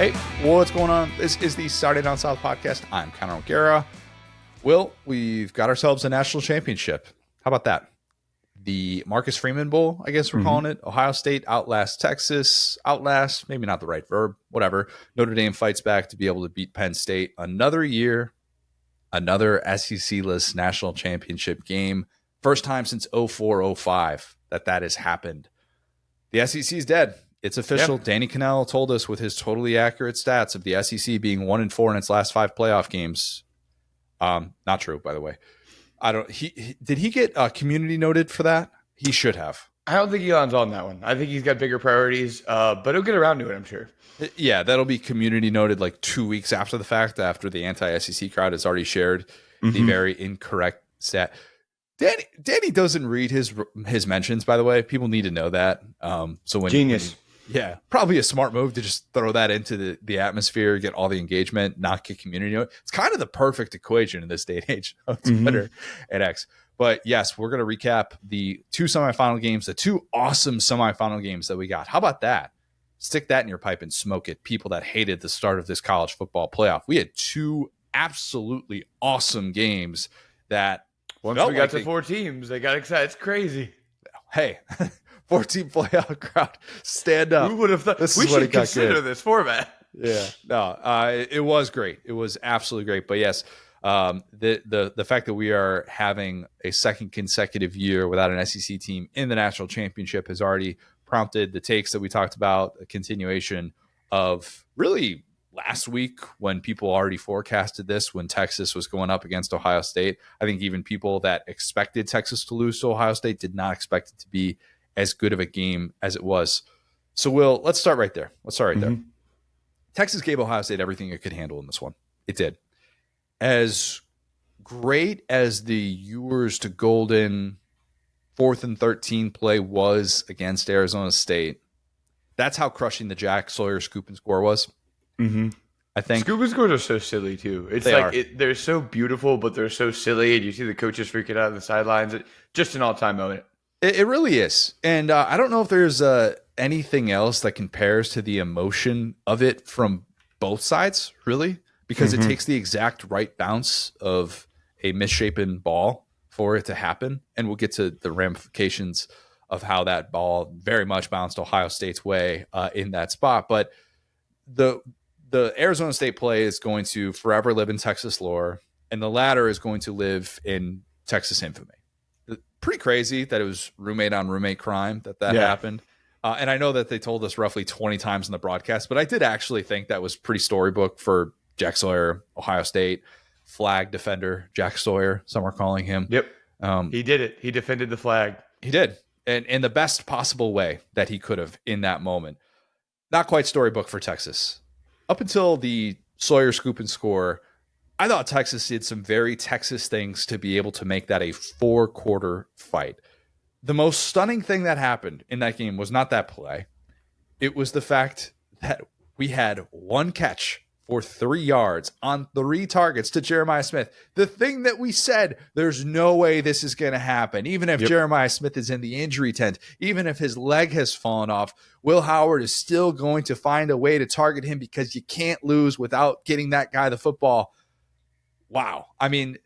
Hey, what's going on? This is the Saturday Down South podcast. I'm Connor O'Gara. Will, we've got ourselves a national championship. How about that? The Marcus Freeman Bowl, I guess we're calling it. Ohio State outlasts Texas. Outlast, maybe not the right verb, whatever. Notre Dame fights back to be able to beat Penn State. Another year, another SEC-less national championship game. First time since 04-05 that has happened. The SEC is dead. It's official. Yep. Danny Cannell told us with his totally accurate stats of the SEC being 1-4 in its last 5 playoff games. Not true, by the way. Did he get community noted for that? He should have. I don't think Elon's on that one. I think he's got bigger priorities, but he'll get around to it, I'm sure. Yeah, that'll be community noted like 2 weeks after the fact, after the anti-SEC crowd has already shared the very incorrect stat. Danny doesn't read his mentions, by the way. People need to know that. Genius. Yeah, probably a smart move to just throw that into the atmosphere, get all the engagement, not get community. It's kind of the perfect equation in this day and age of Twitter and X. But yes, we're going to recap the 2 semifinal games, the 2 awesome semifinal games that we got. How about that? Stick that in your pipe and smoke it. People that hated the start of this college football playoff. We had 2 absolutely awesome games that once we got to 4 teams, they got excited. It's crazy. Hey. 14 playoff crowd, stand up. Who would have thought? We should consider this format. Yeah, no, it was great. It was absolutely great. But yes, the fact that we are having a second consecutive year without an SEC team in the national championship has already prompted the takes that we talked about, a continuation of really last week when people already forecasted this when Texas was going up against Ohio State. I think even people that expected Texas to lose to Ohio State did not expect it to be as good of a game as it was. So, Will, let's start right there. There. Texas gave Ohio State everything it could handle in this one. It did. As great as the Ewers to Golden 4th and 13 play was against Arizona State, that's how crushing the Jack Sawyer scoop and score was. I think scoop and scores are so silly too. It's they're so beautiful, but they're so silly, and you see the coaches freaking out on the sidelines. Just an all-time moment. It really is. And I don't know if there's anything else that compares to the emotion of it from both sides, really, because it takes the exact right bounce of a misshapen ball for it to happen. And we'll get to the ramifications of how that ball very much bounced Ohio State's way in that spot. But the Arizona State play is going to forever live in Texas lore, and the latter is going to live in Texas infamy. Pretty crazy that it was roommate on roommate crime that happened. And I know that they told us roughly 20 times in the broadcast, but I did actually think that was pretty storybook for Jack Sawyer, Ohio State, flag defender Jack Sawyer, some are calling him. Yep. He did it. He defended the flag. He did. And in the best possible way that he could have in that moment. Not quite storybook for Texas. Up until the Sawyer scoop and score, I thought Texas did some very Texas things to be able to make that a 4-quarter fight. The most stunning thing that happened in that game was not that play. It was the fact that we had 1 catch for 3 yards on 3 targets to Jeremiah Smith. The thing that we said, there's no way this is going to happen. Even if Jeremiah Smith is in the injury tent, even if his leg has fallen off, Will Howard is still going to find a way to target him because you can't lose without getting that guy the football. Wow. I mean,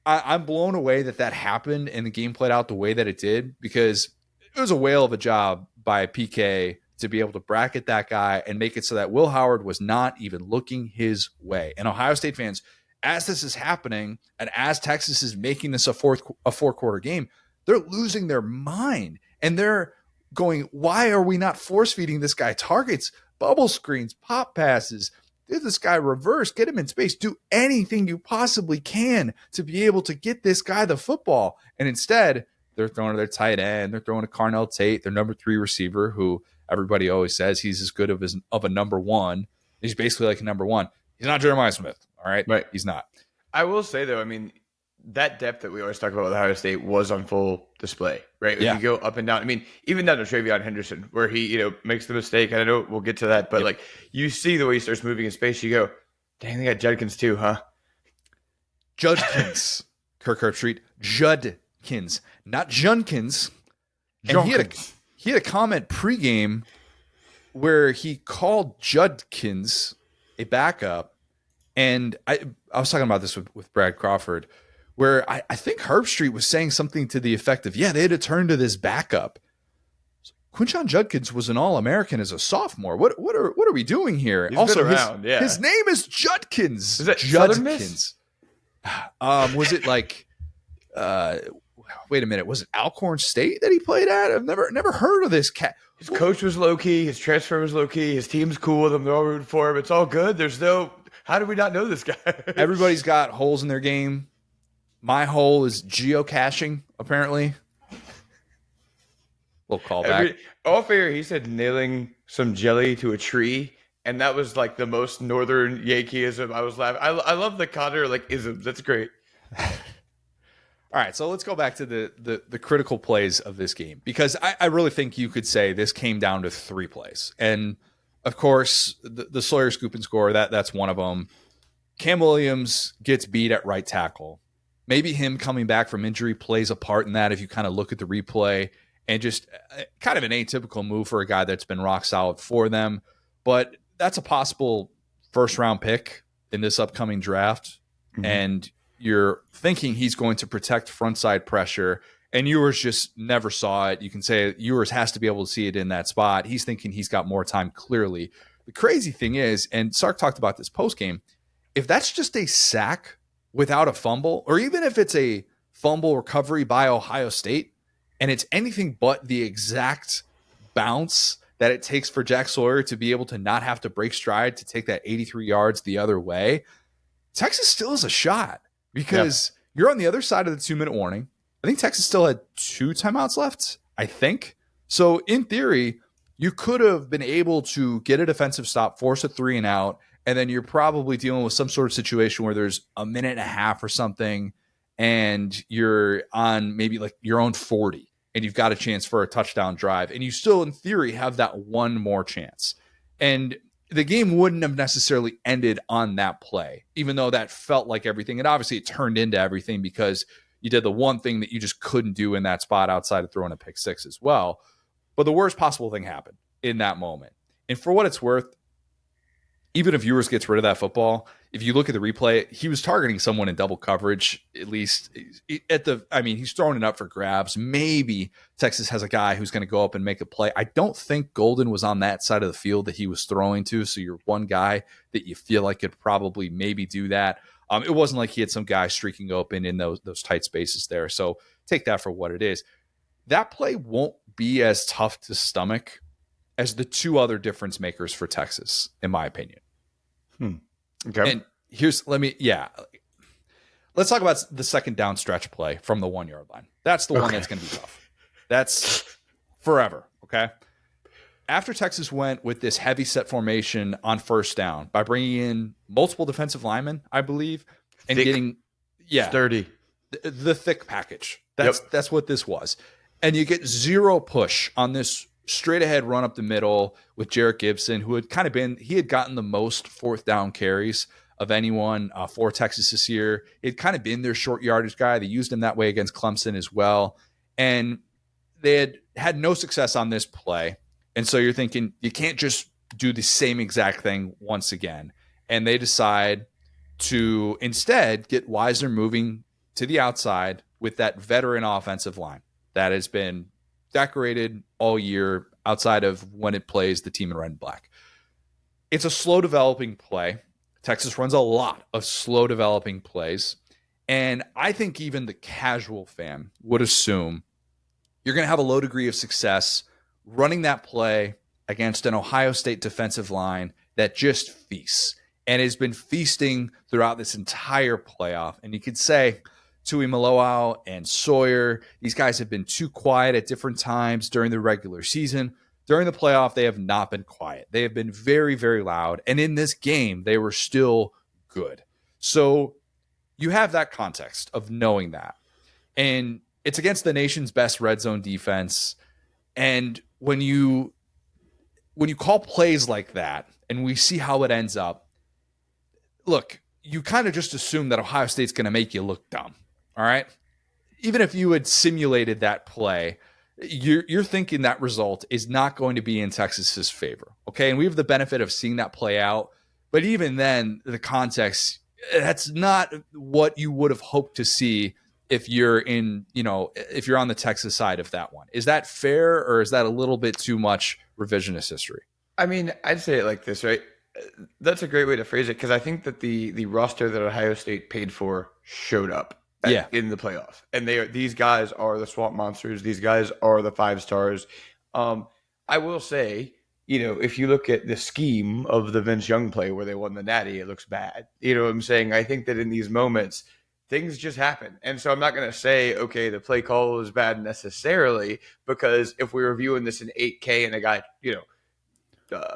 I'm blown away that happened and the game played out the way that it did, because it was a whale of a job by PK to be able to bracket that guy and make it so that Will Howard was not even looking his way. And Ohio State fans, as this is happening and as Texas is making this a 4-quarter game, they're losing their mind and they're going, why are we not force feeding this guy targets, bubble screens, pop passes? Get this guy reverse, get him in space, do anything you possibly can to be able to get this guy the football. And instead, they're throwing to their tight end, they're throwing to Carnell Tate, their number 3 receiver, who everybody always says he's as good of a number 1. He's basically like a number 1. He's not Jeremiah Smith, all right? Right. He's not. I will say, though, I mean, that depth that we always talk about with Ohio State was on full display, right? Yeah. You go up and down. I mean, even down to TreVeyon Henderson, where he, makes the mistake. And I know we'll get to that, but you see the way he starts moving in space, you go, dang, they got Judkins too, huh? Judkins. Kirk Herbstreit. Judkins. Not Junkins. And he had a comment pregame where he called Judkins a backup. And I was talking about this with Brad Crawford, where I think Herbstreit was saying something to the effect of, yeah, they had to turn to this backup. Quinshon Judkins was an All-American as a sophomore. What are we doing here? He's Also, been around, his name is Judkins. Is that Southern Miss? Was it like wait a minute, was it Alcorn State that he played at? I've never heard of this cat. His coach was low key, his transfer was low key, his team's cool with him, they're all rooting for him. It's all good. There's no how do we not know this guy? Everybody's got holes in their game. My hole is geocaching, apparently. Little callback. All fair, he said nailing some jelly to a tree, and that was like the most northern Yankeeism. I was laughing. I love the Connor like isms. That's great. All right, so let's go back to the critical plays of this game, because I really think you could say this came down to 3 plays. And of course, the Sawyer scoop and score, that's one of them. Cam Williams gets beat at right tackle. Maybe him coming back from injury plays a part in that if you kind of look at the replay, and just kind of an atypical move for a guy that's been rock solid for them. But that's a possible first-round pick in this upcoming draft. Mm-hmm. And you're thinking he's going to protect frontside pressure, and Ewers just never saw it. You can say Ewers has to be able to see it in that spot. He's thinking he's got more time clearly. The crazy thing is, and Sark talked about this post-game, if that's just a sack without a fumble, or even if it's a fumble recovery by Ohio State, and it's anything but the exact bounce that it takes for Jack Sawyer to be able to not have to break stride to take that 83 yards the other way, Texas still has a shot, because you're on the other side of the 2-minute warning. I think Texas still had 2 timeouts left, I think. So in theory, you could have been able to get a defensive stop, force a 3 and out, and then you're probably dealing with some sort of situation where there's a minute and a half or something, and you're on maybe like your own 40, and you've got a chance for a touchdown drive, and you still, in theory, have that one more chance. And the game wouldn't have necessarily ended on that play, even though that felt like everything. And obviously it turned into everything because you did the one thing that you just couldn't do in that spot outside of throwing a pick 6 as well. But the worst possible thing happened in that moment. And for what it's worth, even if Ewers gets rid of that football, if you look at the replay, he was targeting someone in double coverage, at least he's throwing it up for grabs. Maybe Texas has a guy who's going to go up and make a play. I don't think Golden was on that side of the field that he was throwing to. So you're one guy that you feel like could probably maybe do that. It wasn't like he had some guy streaking open in those tight spaces there. So take that for what it is. That play won't be as tough to stomach as the 2 other difference makers for Texas, in my opinion. Okay. And let's talk about the second down stretch play from the 1-yard line. That's the one that's going to be tough. That's forever. Okay. After Texas went with this heavy set formation on first down by bringing in multiple defensive linemen, I believe, and getting sturdy, the thick package. That's what this was. And you get 0 push on this straight ahead run up the middle with Jarrett Gibson, who had gotten the most 4th down carries of anyone for Texas this year. It kind of been their short yardage guy. They used him that way against Clemson as well. And they had no success on this play. And so you're thinking, you can't just do the same exact thing once again. And they decide to instead get Wisner moving to the outside with that veteran offensive line that has been decorated all year outside of when it plays the team in red and black. It's a slow developing play. Texas runs a lot of slow developing plays. And I think even the casual fan would assume you're going to have a low degree of success running that play against an Ohio State defensive line that just feasts and has been feasting throughout this entire playoff. And you could say Tui Maloau and Sawyer, these guys have been too quiet at different times during the regular season. During the playoff, they have not been quiet. They have been very, very loud. And in this game, they were still good. So you have that context of knowing that. And it's against the nation's best red zone defense. And when you call plays like that and we see how it ends up, look, you kind of just assume that Ohio State's going to make you look dumb. All right. Even if you had simulated that play, you're thinking that result is not going to be in Texas's favor. Okay. And we have the benefit of seeing that play out. But even then, the context, that's not what you would have hoped to see if you're if you're on the Texas side of that one. Is that fair, or is that a little bit too much revisionist history? I mean, I'd say it like this, right? That's a great way to phrase it, because I think that the roster that Ohio State paid for showed up in the playoff. And these guys are the swamp monsters. These guys are the 5 stars. I will say, if you look at the scheme of the Vince Young play where they won the Natty, it looks bad. You know what I'm saying? I think that in these moments, things just happen. And so I'm not going to say, okay, the play call is bad necessarily, because if we were viewing this in 8K and a guy,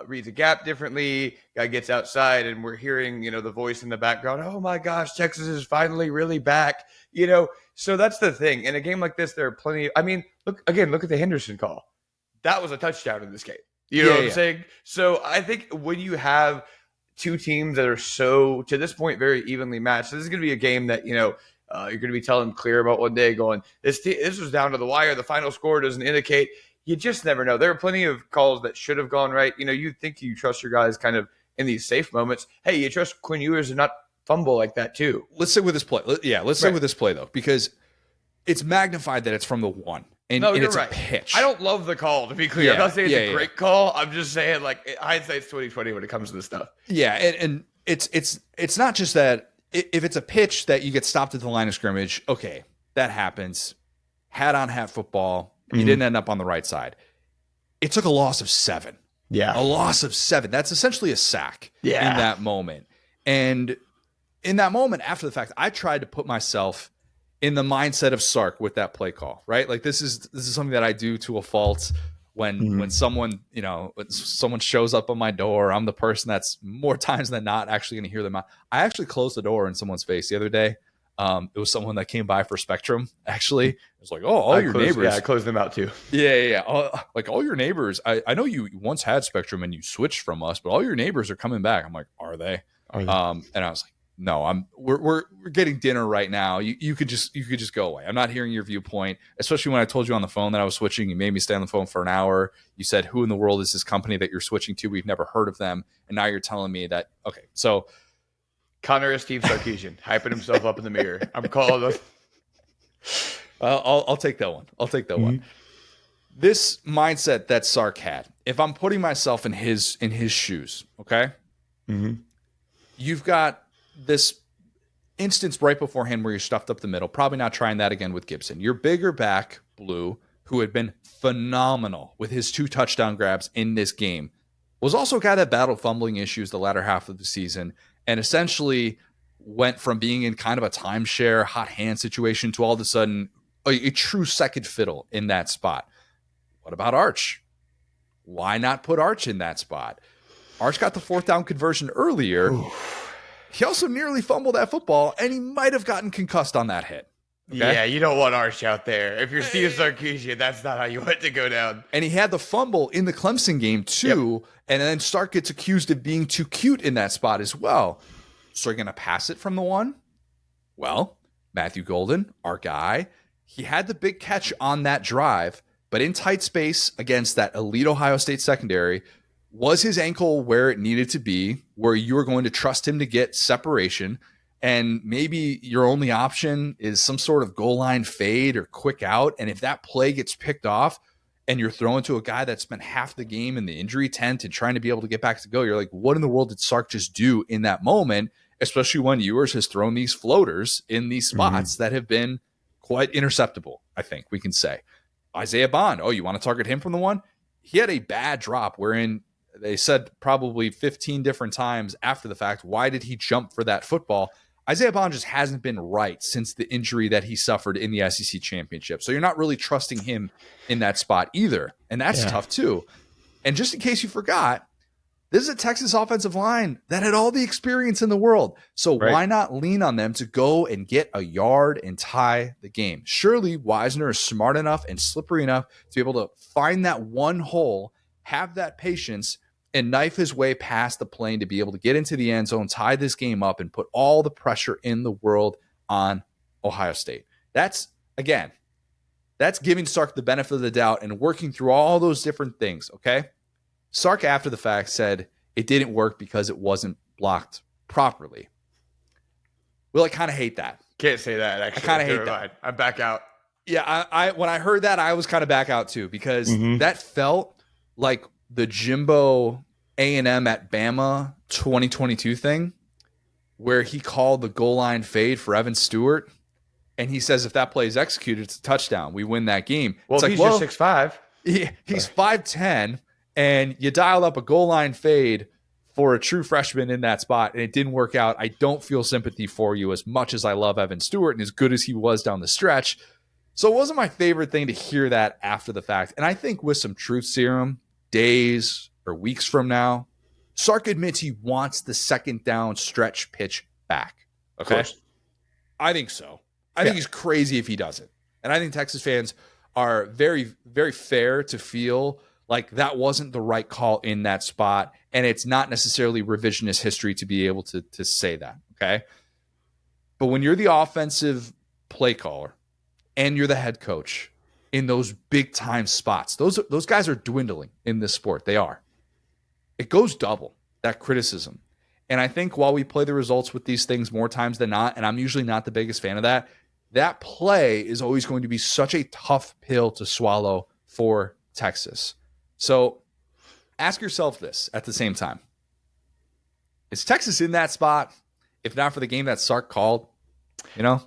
reads a gap differently, guy gets outside, and we're hearing, the voice in the background, oh my gosh, Texas is finally really back, So that's the thing. In a game like this, there are plenty. Look at the Henderson call. That was a touchdown in this game. You know what I'm saying? So I think when you have two teams that are so, to this point, very evenly matched, this is going to be a game that, you're going to be telling Clear about one day going, this was down to the wire. The final score doesn't indicate. You just never know. There are plenty of calls that should have gone right. You think you trust your guys kind of in these safe moments. Hey, you trust Quinn Ewers to not fumble like that too. Let's stick with this play. Let's stick with this play, though, because it's magnified that it's from the 1. And it's a pitch. I don't love the call, to be clear. I'm not saying it's a great call. I'm just saying, hindsight's 2020 when it comes to this stuff. Yeah, and it's not just that. If it's a pitch that you get stopped at the line of scrimmage, okay, that happens. Hat on hat football. You didn't end up on the right side. It took a loss of 7. Yeah. A loss of 7. That's essentially a sack in that moment. And in that moment, after the fact, I tried to put myself in the mindset of Sark with that play call, right? Like this is something that I do to a fault when someone, when someone shows up on my door. I'm the person that's more times than not actually going to hear them out. I actually closed the door in someone's face the other day. It was someone that came by for Spectrum, actually. It was like, all your neighbors. Yeah, I closed them out too. Yeah. All your neighbors. I know you once had Spectrum and you switched from us, but all your neighbors are coming back. I'm like, are they? And I was like, no, we're getting dinner right now. You could just go away. I'm not hearing your viewpoint, especially when I told you on the phone that I was switching. You made me stay on the phone for an hour. You said, who in the world is this company that you're switching to? We've never heard of them. And now you're telling me that, okay, so Connor is Steve Sarkisian, hyping himself up in the mirror. I'm calling him. I'll take that one. One. This mindset that Sark had, if I'm putting myself in his shoes, okay? You've got this instance right beforehand where you're stuffed up the middle, probably not trying that again with Gibson. Your bigger back, Blue, who had been phenomenal with his 2 touchdown grabs in this game, was also a guy that battled fumbling issues the latter half of the season and essentially went from being in kind of a timeshare, hot hand situation to all of a sudden a true second fiddle in that spot. What about Arch? Why not put Arch in that spot? Arch got the 4th down conversion earlier. Oof. He also nearly fumbled that football, and he might have gotten concussed on that hit. Okay? Yeah, you don't want Arch out there. If you're Steve Sarkisian, that's not how you want to go down. And he had the fumble in the Clemson game, too, and then Sark gets accused of being too cute in that spot as well. So you're going to pass it from the 1? Well, Matthew Golden, our guy, he had the big catch on that drive, but in tight space against that elite Ohio State secondary, was his ankle where it needed to be, where you were going to trust him to get separation, and maybe your only option is some sort of goal line fade or quick out, and if that play gets picked off and you're throwing to a guy that spent half the game in the injury tent and trying to be able to get back to go, you're like, what in the world did Sark just do in that moment, especially when Ewers has thrown these floaters in these spots that have been quite interceptable, I think we can say. Isaiah Bond, you want to target him from the 1? He had a bad drop wherein they said probably 15 different times after the fact, why did he jump for that football? Isaiah Bond just hasn't been right since the injury that he suffered in the SEC championship. So you're not really trusting him in that spot either. And that's tough too. And just in case you forgot, this is a Texas offensive line that had all the experience in the world. So why not lean on them to go and get a yard and tie the game? Surely Wisner is smart enough and slippery enough to be able to find that one hole, have that patience, and knife his way past the plane to be able to get into the end zone, tie this game up, and put all the pressure in the world on Ohio State. That's, again, That's giving Sark the benefit of the doubt and working through all those different things, okay? Sark, after the fact, said it didn't work because it wasn't blocked properly. Well, I kind of hate that. Can't say that, actually. I kind of hate that. Mind. I'm back out. Yeah, I when I heard that, I was kind of back out too, because that felt like the Jimbo A&M at Bama 2022 thing, where he called the goal line fade for Evan Stewart, and he says if that play is executed, it's a touchdown. We win that game. Well, it's he's just 6'5". He's 5'10", and you dialed up a goal line fade for a true freshman in that spot, and it didn't work out. I don't feel sympathy for you as much as I love Evan Stewart and as good as he was down the stretch. So it wasn't my favorite thing to hear that after the fact. And I think with some truth serum, days or weeks from now, Sark admits he wants the second down stretch pitch back. Okay? I think so. I think he's crazy if he doesn't. And I think Texas fans are very, very fair to feel like that wasn't the right call in that spot. And it's not necessarily revisionist history to be able to say that. Okay? But when you're the offensive play caller, and you're the head coach in those big time spots, those guys are dwindling in this sport. They are. It goes double, that criticism. And I think while we play the results with these things more times than not, and I'm usually not the biggest fan of that, that play is always going to be such a tough pill to swallow for Texas. So ask yourself this at the same time. Is Texas in that spot, if not for the game that Sark called? You know?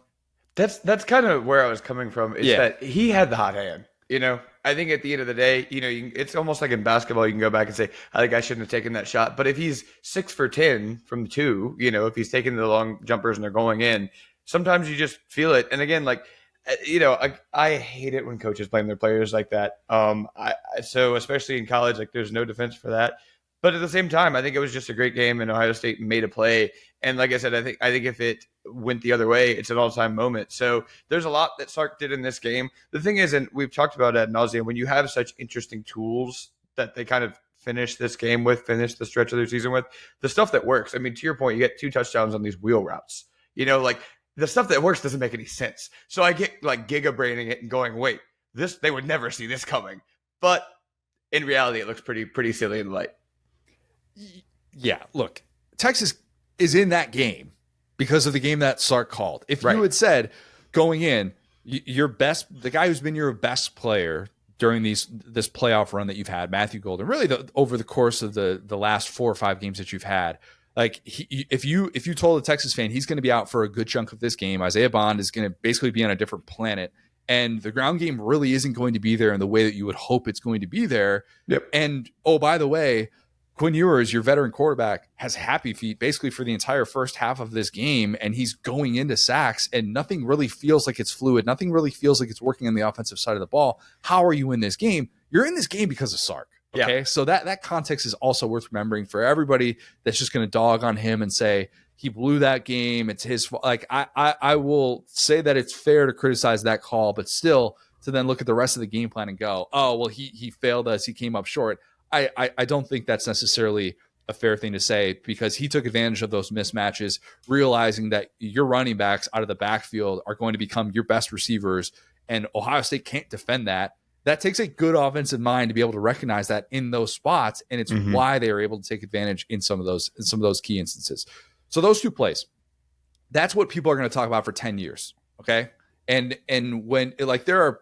That's kind of where I was coming from. Is that he had the hot hand. I think at the end of the day, it's almost like in basketball. You can go back and say, I think I shouldn't have taken that shot. But if he's 6 for 10 from 2, if he's taking the long jumpers and they're going in, sometimes you just feel it. And again, I hate it when coaches blame their players like that. So especially in college, there's no defense for that. But at the same time, I think it was just a great game, and Ohio State made a play. And like I said, I think if it went the other way, it's an all-time moment. So there's a lot that Sark did in this game. The thing is, and we've talked about ad nauseum, when you have such interesting tools that they kind of finish this game with, finish the stretch of their season with, the stuff that works. I mean, to your point, you get 2 touchdowns on these wheel routes. The stuff that works doesn't make any sense. So I get giga-braining it and going, wait, they would never see this coming. But in reality, it looks pretty silly and light. Yeah, look, Texas is in that game because of the game that Sark called. If you had said going in, the guy who's been your best player during this playoff run that you've had, Matthew Golden, really over the course of the last 4 or 5 games that you've had, if you told a Texas fan he's going to be out for a good chunk of this game, Isaiah Bond is going to basically be on a different planet, and the ground game really isn't going to be there in the way that you would hope it's going to be there. Yep. And by the way, Quinn Ewers, your veteran quarterback, has happy feet basically for the entire first half of this game, and he's going into sacks, and nothing really feels like it's fluid. Nothing really feels like it's working on the offensive side of the ball. How are you in this game? You're in this game because of Sark. Okay, yeah. So that context is also worth remembering for everybody that's just going to dog on him and say he blew that game. It's his fault. I will say that it's fair to criticize that call, but still to then look at the rest of the game plan and go, oh well, he failed us. He came up short. I don't think that's necessarily a fair thing to say, because he took advantage of those mismatches, realizing that your running backs out of the backfield are going to become your best receivers, and Ohio State can't defend that. That takes a good offensive mind to be able to recognize that in those spots, and it's why they are able to take advantage in some of those key instances. So those 2 plays, that's what people are going to talk about for 10 years, okay? And when there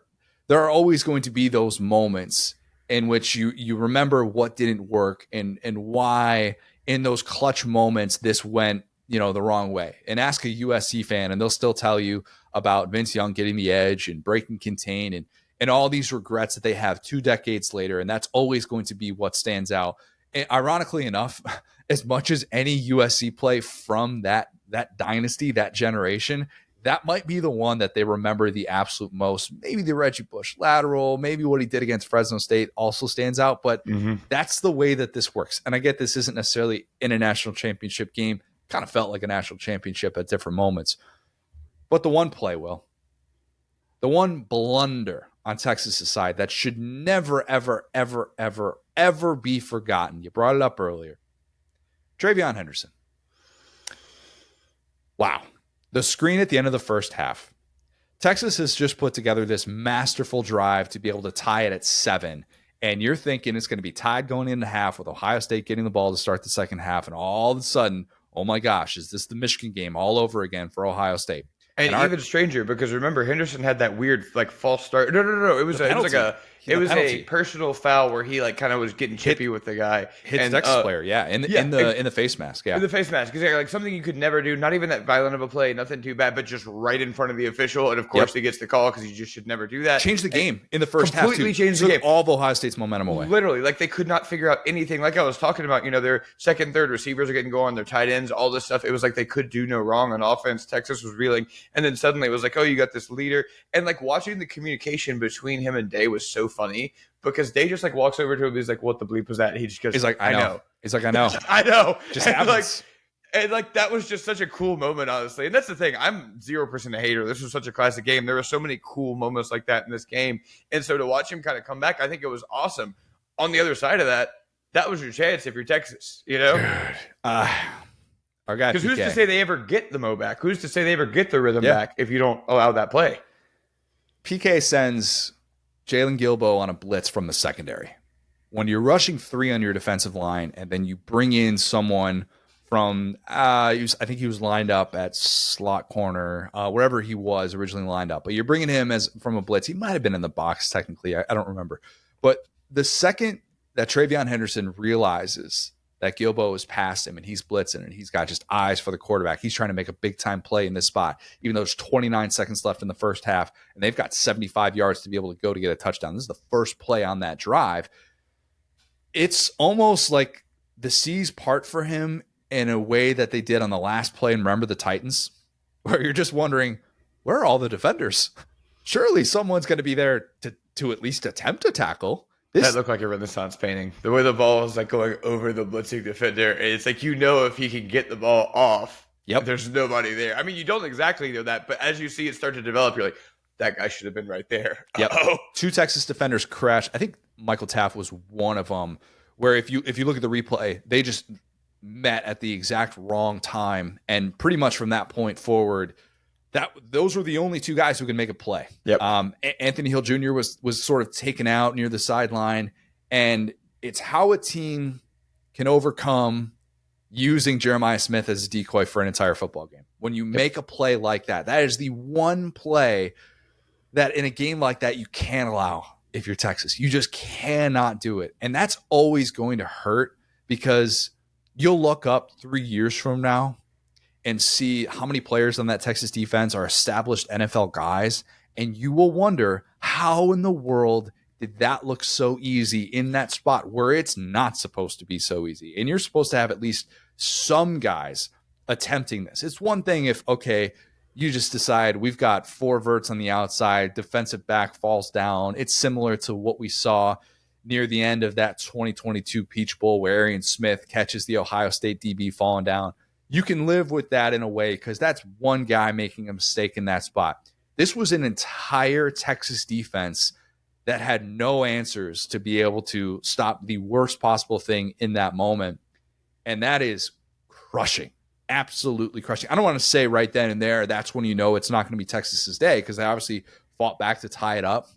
are always going to be those moments in which you remember what didn't work and why in those clutch moments this went the wrong way. And ask a USC fan and they'll still tell you about Vince Young getting the edge and breaking contain and all these regrets that they have 2 decades later. And that's always going to be what stands out. And ironically enough, as much as any USC play from that dynasty, that generation, that might be the one that they remember the absolute most. Maybe the Reggie Bush lateral, maybe what he did against Fresno State also stands out, but that's the way that this works. And I get this isn't necessarily in a national championship game. Kind of felt like a national championship at different moments. But the one play, the one blunder on Texas' side that should never, ever, ever, ever, ever be forgotten. You brought it up earlier. Travion Henderson. Wow. The screen at the end of the first half. Texas has just put together this masterful drive to be able to tie it at 7. And you're thinking it's going to be tied going into half with Ohio State getting the ball to start the second half. And all of a sudden, oh my gosh, is this the Michigan game all over again for Ohio State? And even stranger, because remember, Henderson had that weird false start. No. It was a personal foul where he kind of was getting chippy with the guy. Hit the Texas player, in the face mask, in the face mask, because something you could never do. Not even that violent of a play, nothing too bad, but just right in front of the official. And of course, he gets the call because you just should never do that. Change the game in the first half. Completely changed the game. All of Ohio State's momentum away. Literally, they could not figure out anything. Like I was talking about, their second, third receivers are getting going, their tight ends, all this stuff. It was like they could do no wrong on offense. Texas was reeling, and then suddenly it was oh, you got this leader. And watching the communication between him and Day was so funny because Day just walks over to him. He's like, what the bleep was that? And he just goes, he's like, I know. He's like, I know. I know. Just happens. And that was just such a cool moment, honestly. And that's the thing. I'm 0% a hater. This was such a classic game. There were so many cool moments like that in this game. And so to watch him kind of come back, I think it was awesome. On the other side of that, that was your chance if you're Texas, Because who's to say they ever get the Mo back? Who's to say they ever get the rhythm back if you don't allow that play? PK sends Jalen Gilbo on a blitz from the secondary. When you're rushing 3 on your defensive line and then you bring in someone from, I think he was lined up at slot corner, wherever he was originally lined up. But you're bringing him from a blitz. He might have been in the box technically. I don't remember. But the second that Travion Henderson realizes that Gilbo is past him and he's blitzing and he's got just eyes for the quarterback. He's trying to make a big time play in this spot, even though there's 29 seconds left in the first half and they've got 75 yards to be able to go to get a touchdown. This is the first play on that drive. It's almost like the seas part for him in a way that they did on the last play. And remember the Titans, where you're just wondering, where are all the defenders? Surely someone's going to be there to at least attempt to tackle. That looked like a Renaissance painting. The way the ball is going over the blitzing defender, it's if he can get the ball off, there's nobody there. I mean, you don't exactly know that, but as you see it start to develop, you're like, that guy should have been right there. Yep. 2 Texas defenders crashed. I think Michael Taft was one of them, where if you look at the replay, they just met at the exact wrong time, and pretty much from that point forward, those were the only 2 guys who could make a play. Yep. Anthony Hill Jr. was sort of taken out near the sideline, and it's how a team can overcome using Jeremiah Smith as a decoy for an entire football game. When you make a play like that, that is the one play that in a game like that you can't allow if you're Texas. You just cannot do it. And that's always going to hurt because you'll look up 3 years from now and see how many players on that Texas defense are established NFL guys, and you will wonder how in the world did that look so easy in that spot where it's not supposed to be so easy. And you're supposed to have at least some guys attempting this. It's one thing if, okay, you just decide we've got 4 verts on the outside, defensive back falls down. It's similar to what we saw near the end of that 2022 Peach Bowl where Arian Smith catches the Ohio State DB falling down. You can live with that in a way because that's one guy making a mistake in that spot. This was an entire Texas defense that had no answers to be able to stop the worst possible thing in that moment. And that is crushing, absolutely crushing. I don't want to say right then and there, that's when you know it's not going to be Texas's day because they obviously fought back to tie it up.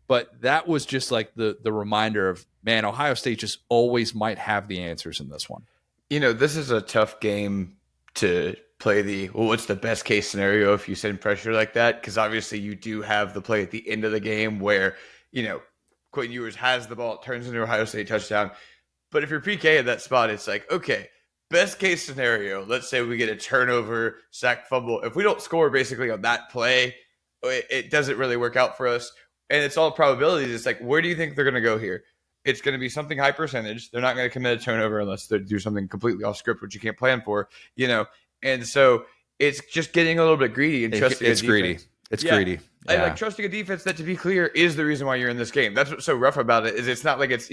But that was just the reminder of, man, Ohio State just always might have the answers in this one. This is a tough game to play what's the best case scenario if you send pressure like that? Because obviously you do have the play at the end of the game where, Quentin Ewers has the ball, it turns into an Ohio State touchdown. But if you're PK at that spot, it's okay, best case scenario, let's say we get a turnover, sack, fumble. If we don't score basically on that play, it doesn't really work out for us. And it's all probabilities. It's where do you think they're going to go here? It's going to be something high percentage. They're not going to commit a turnover unless they do something completely off script, which you can't plan for, And so it's just getting a little bit greedy and trusting. It's greedy. It's greedy. Yeah. And trusting a defense that, to be clear, is the reason why you're in this game. That's what's so rough about it. Is it's not like it's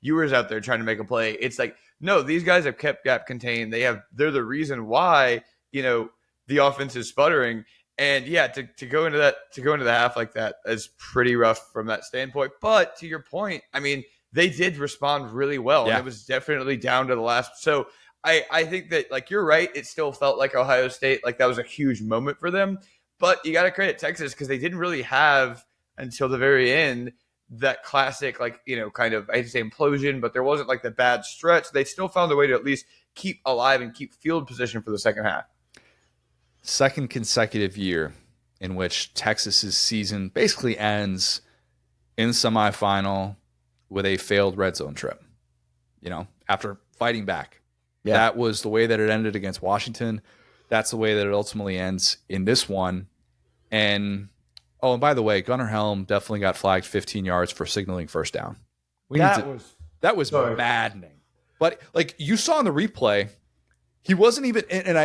Ewers out there trying to make a play. It's no, these guys have kept gap contained. They're the reason why the offense is sputtering. And to go into the half like that is pretty rough from that standpoint. But to your point, I mean, they did respond really well. Yeah. And it was definitely down to the last. So I think that you're right. It still felt like Ohio State, that was a huge moment for them. But you got to credit Texas because they didn't really have until the very end that classic, like, kind of, I hate to say implosion, but there wasn't like the bad stretch. They still found a way to at least keep alive and keep field position for the second half. Second consecutive year in which Texas's season basically ends in the semifinal with a failed red zone trip, after fighting back. Yeah. That was the way that it ended against Washington. That's the way that it ultimately ends in this one. And by the way, Gunnar Helm definitely got flagged 15 yards for signaling first down. That was maddening. But like you saw in the replay, he wasn't even, and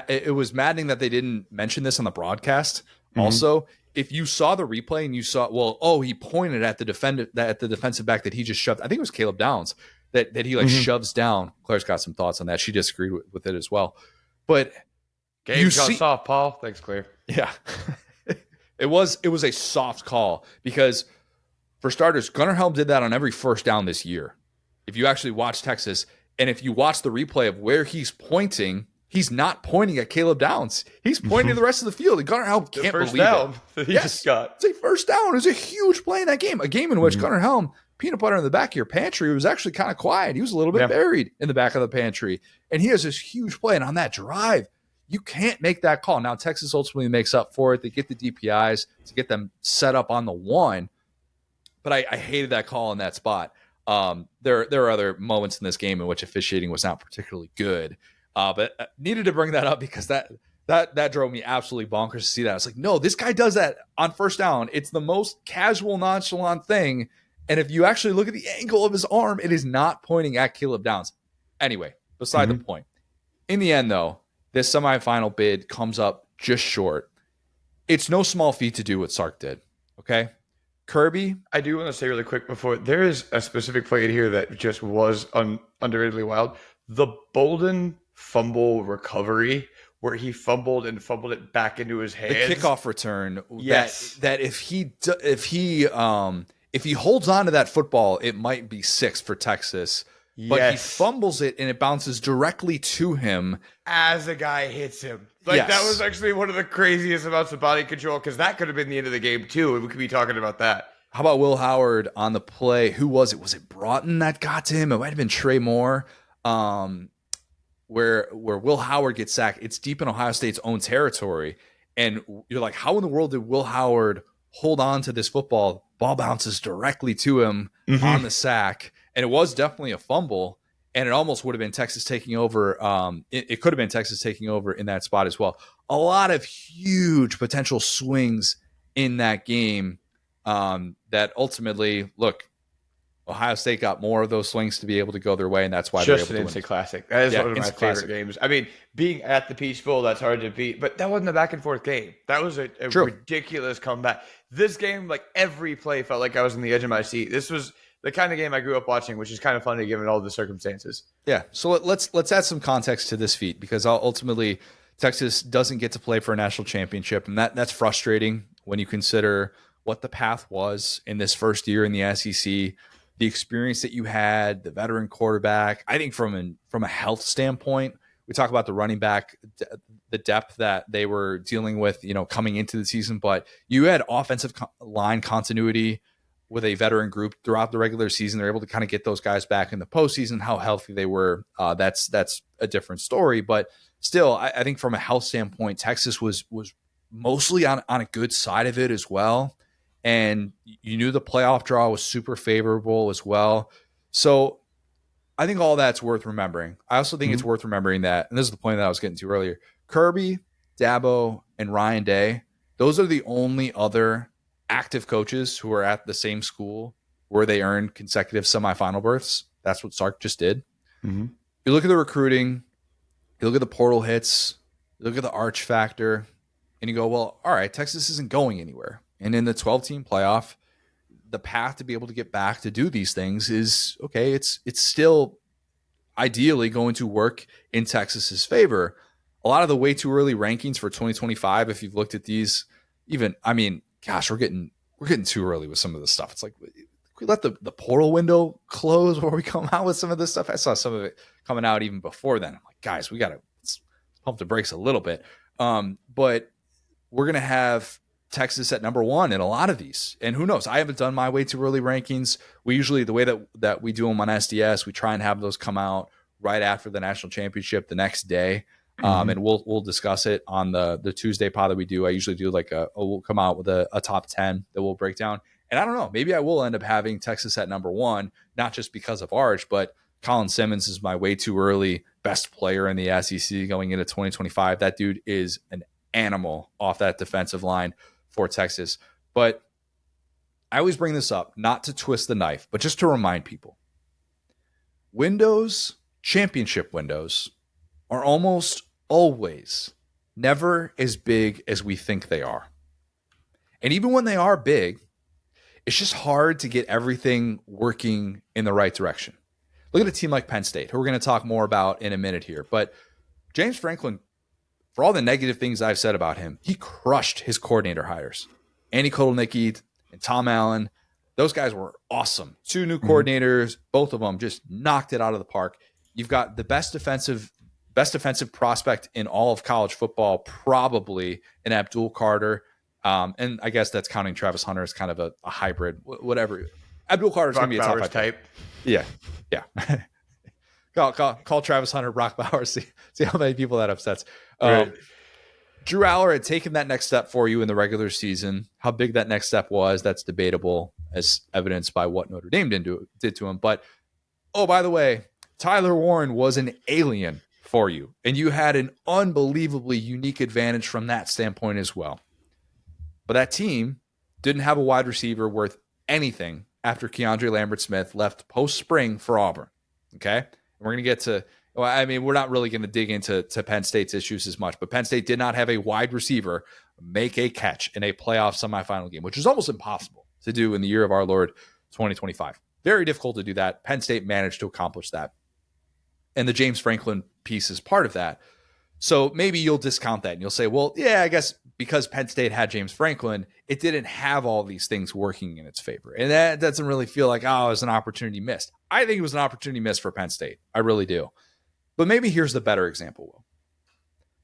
it was maddening that they didn't mention this on the broadcast. Mm-hmm. Also, if you saw the replay and you saw, he pointed at the defensive back that he just shoved. I think it was Caleb Downs that he shoves down. Claire's got some thoughts on that. She disagreed with it as well. But game got soft, Paul. Thanks, Claire. Yeah, it was a soft call because, for starters, Gunnar Helm did that on every first down this year. If you actually watch Texas, and if you watch the replay of where he's pointing, he's not pointing at Caleb Downs. He's pointing to the rest of the field. And Gunnar Helm can't believe down it. He just got. It's a first down. It was a huge play in that game. A game in which Gunnar Helm, peanut butter in the back of your pantry, was actually kind of quiet. He was a little bit buried in the back of the pantry. And he has this huge play. And on that drive, you can't make that call. Now, Texas ultimately makes up for it. They get the DPIs to get them set up on the one. But I hated that call in that spot. There are other moments in this game in which officiating was not particularly good. But needed to bring that up because that drove me absolutely bonkers to see that. I was like, no, this guy does that on first down. It's the most casual, nonchalant thing. And if you actually look at the angle of his arm, it is not pointing at Caleb Downs. Anyway, beside the point. In the end, though, this semifinal bid comes up just short. It's no small feat to do what Sark did. Okay? Kirby. I do want to say really quick before, there is a specific play in here that just was underratedly wild. The Bolden fumble recovery where he fumbled it back into his hands. The kickoff return. Yes. That if he holds on to that football, it might be 6 for Texas. But he fumbles it and it bounces directly to him as a guy hits him. That was actually one of the craziest amounts of body control because that could have been the end of the game too. And we could be talking about that. How about Will Howard on the play? Who was it? Was it Broughton that got to him? It might have been Trey Moore. Where Will Howard gets sacked. It's deep in Ohio State's own territory. And you're like, how in the world did Will Howard hold on to this football? Ball bounces directly to him on the sack. And it was definitely a fumble, and it almost would have been Texas taking over. It could have been Texas taking over in that spot as well. A lot of huge potential swings in that game that ultimately, look, Ohio State got more of those swings to be able to go their way, and that's why they're able to win. Just an instant classic. That is one of my favorite games. I mean, being at the Peach Bowl, that's hard to beat, but that wasn't a back-and-forth game. That was a ridiculous comeback. This game, like every play, felt like I was on the edge of my seat. This was the kind of game I grew up watching, which is kind of funny given all the circumstances. Yeah, so let's add some context to this feat because ultimately Texas doesn't get to play for a national championship, and that's frustrating when you consider what the path was in this first year in the SEC, the experience that you had, the veteran quarterback. I think from a health standpoint, we talk about the running back, the depth that they were dealing with, coming into the season, but you had offensive line continuity with a veteran group throughout the regular season. They're able to kind of get those guys back in the postseason. How healthy they were, that's a different story. But still, I think from a health standpoint, Texas was mostly on a good side of it as well. And you knew the playoff draw was super favorable as well. So I think all that's worth remembering. I also think it's worth remembering that, and this is the point that I was getting to earlier, Kirby, Dabo, and Ryan Day, those are the only other active coaches who are at the same school where they earned consecutive semifinal berths. That's what Sark just did. You look at the recruiting, you look at the portal hits, you look at the arch factor, and you go, well, all right, Texas isn't going anywhere. And in the 12-team playoff, the path to be able to get back to do these things is, okay, it's still ideally going to work in Texas's favor. A lot of the way too early rankings for 2025, if you've looked at these, gosh, we're getting too early with some of this stuff. It's like, we let the portal window close before we come out with some of this stuff. I saw some of it coming out even before then. I'm like, guys, we got to pump the brakes a little bit. But we're going to have Texas at number 1 in a lot of these. And who knows? I haven't done my way too early rankings. We usually, the way that we do them on SDS, we try and have those come out right after the national championship the next day. And we'll discuss it on the Tuesday pod that we do. I usually do we'll come out with a top 10 that we'll break down. And I don't know, maybe I will end up having Texas at number 1, not just because of Arch, but Colin Simmons is my way too early best player in the SEC going into 2025. That dude is an animal off that defensive line for Texas. But I always bring this up, not to twist the knife, but just to remind people. Championship windows, are almost always never as big as we think they are. And even when they are big, it's just hard to get everything working in the right direction. Look at a team like Penn State, who we're going to talk more about in a minute here. But James Franklin, for all the negative things I've said about him, he crushed his coordinator hires. Andy Kotelnicki and Tom Allen, those guys were awesome. 2 new coordinators, both of them just knocked it out of the park. You've got the best defensive prospect in all of college football, probably in Abdul Carter. And I guess that's counting Travis Hunter as kind of a hybrid, whatever. Abdul Carter's going to be a top 5 type. Yeah. Call Travis Hunter Brock Bowers. See how many people that upsets. Right. Drew Aller had taken that next step for you in the regular season. How big that next step was, that's debatable, as evidenced by what Notre Dame did to him. But, oh, by the way, Tyler Warren was an alien for you, and you had an unbelievably unique advantage from that standpoint as well. But that team didn't have a wide receiver worth anything after Keandre Lambert-Smith left post-spring for Auburn. Okay? And we're going to get to, well, I mean, we're not really going to dig into Penn State's issues as much, but Penn State did not have a wide receiver make a catch in a playoff semifinal game, which is almost impossible to do in the year of our Lord 2025. Very difficult to do that. Penn State managed to accomplish that. And the James Franklin piece is part of that. So maybe you'll discount that and you'll say, well, yeah, I guess because Penn State had James Franklin, it didn't have all these things working in its favor. And that doesn't really feel like, oh, it was an opportunity missed. I think it was an opportunity missed for Penn State. I really do. But maybe here's the better example, Will.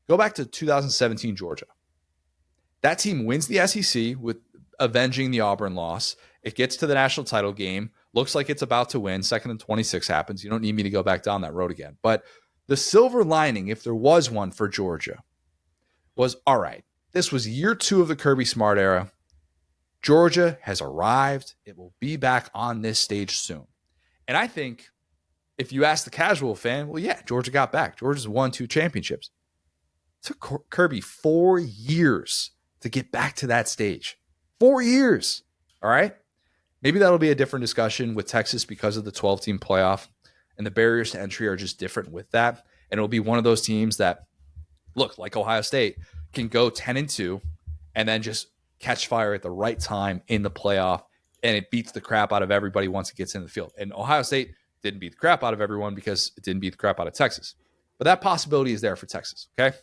Go back to 2017 Georgia. That team wins the SEC with avenging the Auburn loss. It gets to the national title game. Looks like it's about to win. 2nd and 26 happens. You don't need me to go back down that road again. But the silver lining, if there was one for Georgia, was, all right, this was year 2 of the Kirby Smart era. Georgia has arrived. It will be back on this stage soon. And I think if you ask the casual fan, well, yeah, Georgia got back. Georgia's won 2 championships. It took Kirby 4 years to get back to that stage. 4 years. All right. Maybe that'll be a different discussion with Texas because of the 12-team playoff, and the barriers to entry are just different with that. And it'll be one of those teams that, look, like Ohio State, can go 10-2 and then just catch fire at the right time in the playoff, and it beats the crap out of everybody once it gets in the field. And Ohio State didn't beat the crap out of everyone because it didn't beat the crap out of Texas. But that possibility is there for Texas, okay?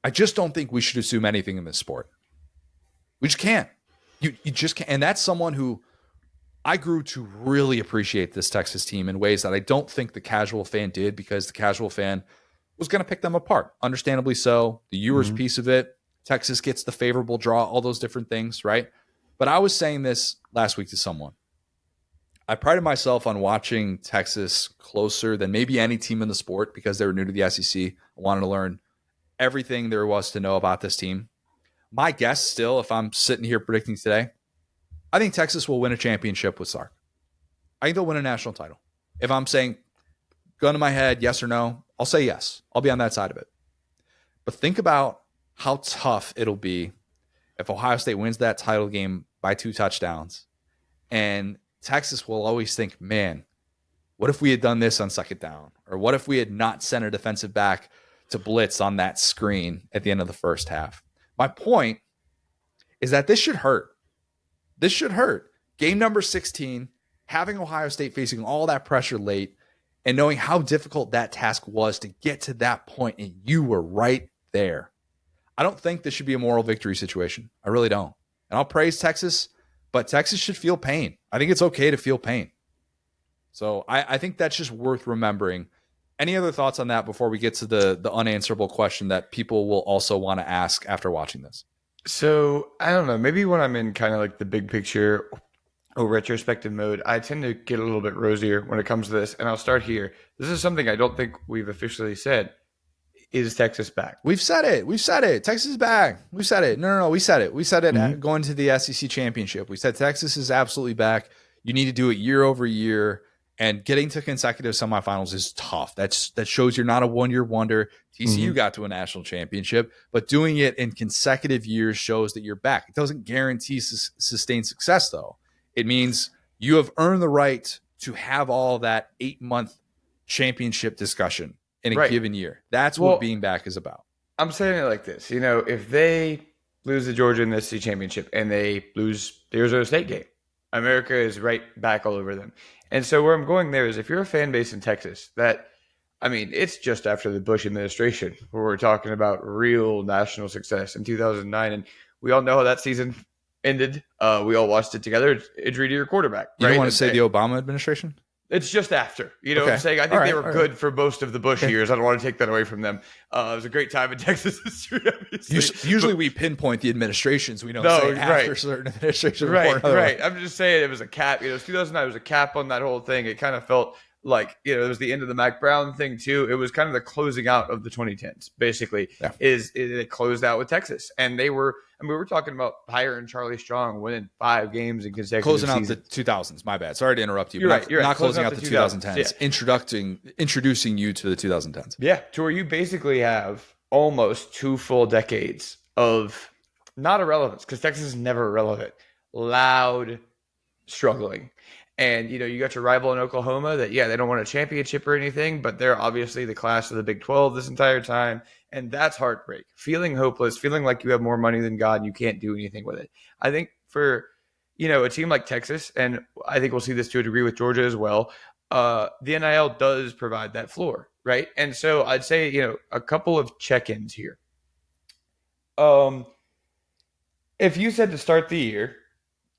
I just don't think we should assume anything in this sport. We just can't. You just can't. And that's someone who I grew to really appreciate this Texas team in ways that I don't think the casual fan did, because the casual fan was going to pick them apart. Understandably so. The Ewers piece of it, Texas gets the favorable draw, all those different things, right? But I was saying this last week to someone. I prided myself on watching Texas closer than maybe any team in the sport because they were new to the SEC. I wanted to learn everything there was to know about this team. My guess still, if I'm sitting here predicting today, I think Texas will win a championship with Sark. I think they'll win a national title. If I'm saying, gun to my head, yes or no, I'll say yes. I'll be on that side of it. But think about how tough it'll be if Ohio State wins that title game by 2 touchdowns. And Texas will always think, man, what if we had done this on 2nd down? Or what if we had not sent a defensive back to blitz on that screen at the end of the first half? My point is that this should hurt. This should hurt. Game number 16, having Ohio State facing all that pressure late and knowing how difficult that task was to get to that point, and you were right there. I don't think this should be a moral victory situation. I really don't. And I'll praise Texas, but Texas should feel pain. I think it's okay to feel pain. So I think that's just worth remembering. Any other thoughts on that before we get to the unanswerable question that people will also want to ask after watching this? So I don't know. Maybe when I'm in kind of like the big picture or retrospective mode, I tend to get a little bit rosier when it comes to this. And I'll start here. This is something I don't think we've officially said. Is Texas back? We've said it. We've said it. Texas is back. We've said it. No. We said it. We said it Mm-hmm. going to the SEC championship. We said Texas is absolutely back. You need to do it year over year. And getting to consecutive semifinals is tough. That shows you're not a one-year wonder. TCU Mm-hmm. got to a national championship, but doing it in consecutive years shows that you're back. It doesn't guarantee sustained success, though. It means you have earned the right to have all that 8-month championship discussion in a Right. given year. That's what Well, being back is about. I'm saying it like this. If they lose the Georgia in the SEC championship and they lose the Arizona State game, America is right back all over them. And so where I'm going there is if you're a fan base in Texas it's just after the Bush administration where we're talking about real national success in 2009. And we all know how that season ended. We all watched it together. It's injury to your quarterback. You right? don't want to say the Obama administration? It's just after. You know what I'm Okay. saying? I think they were good for most of the Bush years. I don't want to take that away from them. It was a great time in Texas history, obviously. Usually we pinpoint the administrations. We don't No, say after right. certain administrations. Right. I'm just saying it was a cap. 2009 was a cap on that whole thing. It kind of felt like, it was the end of the Mac Brown thing too. It was kind of the closing out of the 2010s, basically. Yeah. It closed out with Texas. And we're talking about hiring Charlie Strong, winning 5 games in consecutive Closing out seasons. the 2000s. My bad. Sorry to interrupt you. You're right. Not closing out the 2000s. 2010s. Yeah. Introducing you to the 2010s. Yeah, to where you basically have almost 2 full decades of not irrelevance, because Texas is never irrelevant, loud struggling. And, you got your rival in Oklahoma that, they don't want a championship or anything, but they're obviously the class of the Big 12 this entire time. And that's heartbreak. Feeling hopeless, feeling like you have more money than God and you can't do anything with it. I think for, a team like Texas, and I think we'll see this to a degree with Georgia as well, the NIL does provide that floor, right? And so I'd say, a couple of check-ins here. If you said to start the year,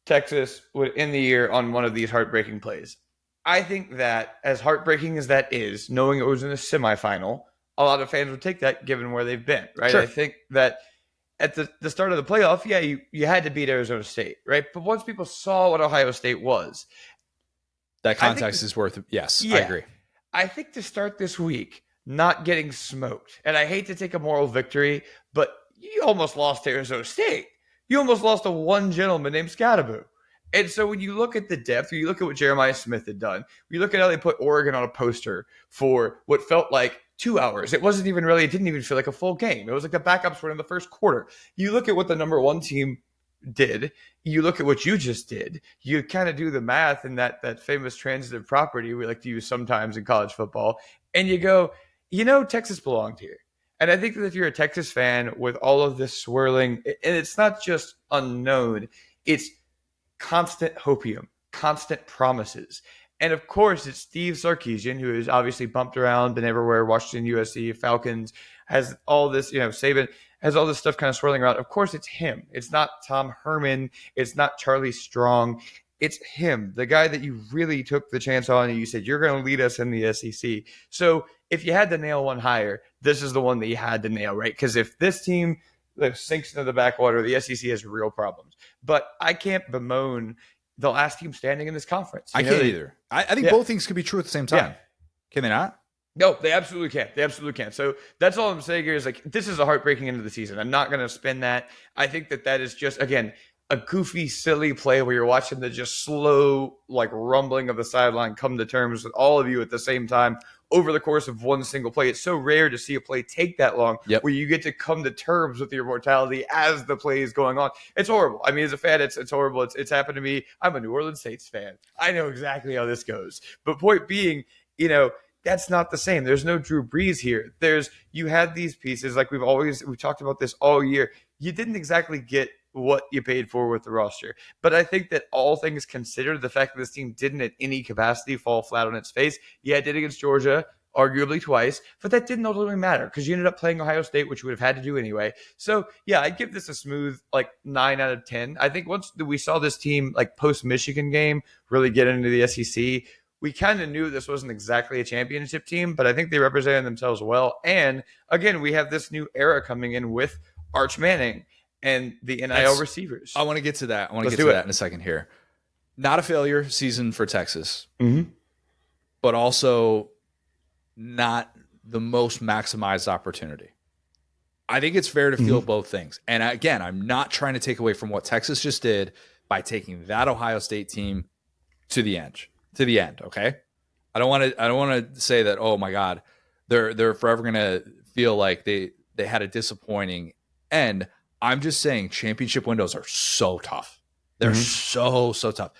Texas would end the year on one of these heartbreaking plays. I think that as heartbreaking as that is, knowing it was in a semifinal, a lot of fans would take that given where they've been, right? Sure. I think that at the start of the playoff, you had to beat Arizona State, right? But once people saw what Ohio State was, that context is worth it. Yes, yeah, I agree. I think to start this week, not getting smoked, and I hate to take a moral victory, but you almost lost to Arizona State. You almost lost to one gentleman named Scattaboo. And so when you look at the depth, you look at what Jeremiah Smith had done, you look at how they put Oregon on a poster for what felt like 2 hours. It didn't even feel like a full game. It was like the backups were in the first quarter. You look at what the number 1 team did, you look at what you just did, you kind of do the math in that famous transitive property we like to use sometimes in college football, and you go, Texas belonged here. And I think that if you're a Texas fan with all of this swirling, and it's not just unknown, it's constant hopium, constant promises. And of course, it's Steve Sarkisian, who has obviously bumped around, been everywhere, Washington, USC, Falcons, has all this, Saban has all this stuff kind of swirling around. Of course, it's him. It's not Tom Herman. It's not Charlie Strong. It's him, the guy that you really took the chance on and you said, you're going to lead us in the SEC. So if you had to nail one higher, this is the one that you had to nail, right? Because if this team sinks into the backwater, the SEC has real problems. But I can't bemoan the last team standing in this conference. I can't either. I think both things could be true at the same time. Yeah. Can they not? No, they absolutely can't. They absolutely can't. So that's all I'm saying here is this is a heartbreaking end of the season. I'm not going to spin that. I think that is just, again, a goofy, silly play where you're watching the just slow, rumbling of the sideline come to terms with all of you at the same time over the course of one single play. It's so rare to see a play take that long where you get to come to terms with your mortality as the play is going on. It's horrible. I mean, as a fan, it's horrible. It's happened to me. I'm a New Orleans Saints fan. I know exactly how this goes. But point being, that's not the same. There's no Drew Brees here. You had these pieces we've talked about this all year. You didn't exactly get what you paid for with the roster. But I think that all things considered, the fact that this team didn't at any capacity fall flat on its face. Yeah, it did against Georgia, arguably twice, but that didn't ultimately matter because you ended up playing Ohio State, which you would have had to do anyway. So yeah, I'd give this a smooth 9 out of 10. I think once we saw this team post-Michigan game really get into the SEC, we kind of knew this wasn't exactly a championship team, but I think they represented themselves well. And again, we have this new era coming in with Arch Manning and the NIL receivers. I want to get to that. I want to get to that in a second here. Not a failure season for Texas, but also not the most maximized opportunity. I think it's fair to feel both things. And again, I'm not trying to take away from what Texas just did by taking that Ohio State team to the end. Okay. I don't want to say that, oh my God, they're forever going to feel like they had a disappointing end. I'm just saying championship windows are so tough. They're so tough.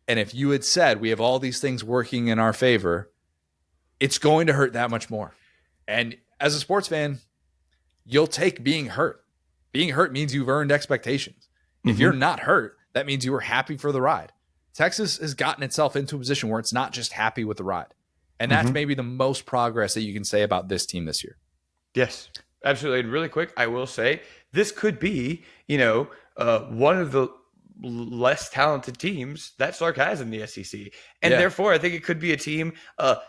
And if you had said we have all these things working in our favor, it's going to hurt that much more. And as a sports fan, you'll take being hurt. Being hurt means you've earned expectations. If you're not hurt, that means you were happy for the ride. Texas has gotten itself into a position where it's not just happy with the ride. And that's maybe the most progress that you can say about this team this year. Yes, absolutely. And really quick, I will say this could be, one of the less talented teams that Sark has in the SEC. And therefore, I think it could be a team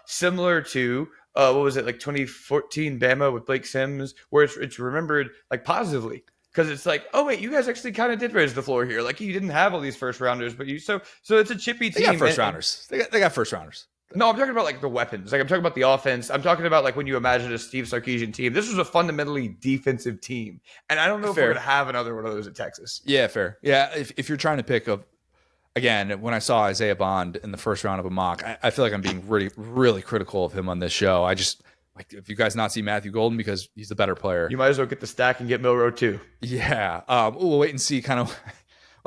similar to, what was it, like 2014 Bama with Blake Sims, where it's remembered like positively. Because it's like, oh wait, you guys actually kind of did raise the floor here. Like you didn't have all these first rounders, but so it's a chippy team. They got first rounders. They got first rounders. No, I'm talking about like the weapons. Like I'm talking about the offense. I'm talking about like when you imagine a Steve Sarkisian team. This was a fundamentally defensive team, and I don't know if we're gonna have another one of those at Texas. Yeah, fair. Yeah, if you're trying to pick up, again, when I saw Isaiah Bond in the first round of a mock, I feel like I'm being really, really critical of him on this show. I just like if you guys not see Matthew Golden because he's the better player. You might as well get the stack and get Milroe too. Yeah, we'll wait and see.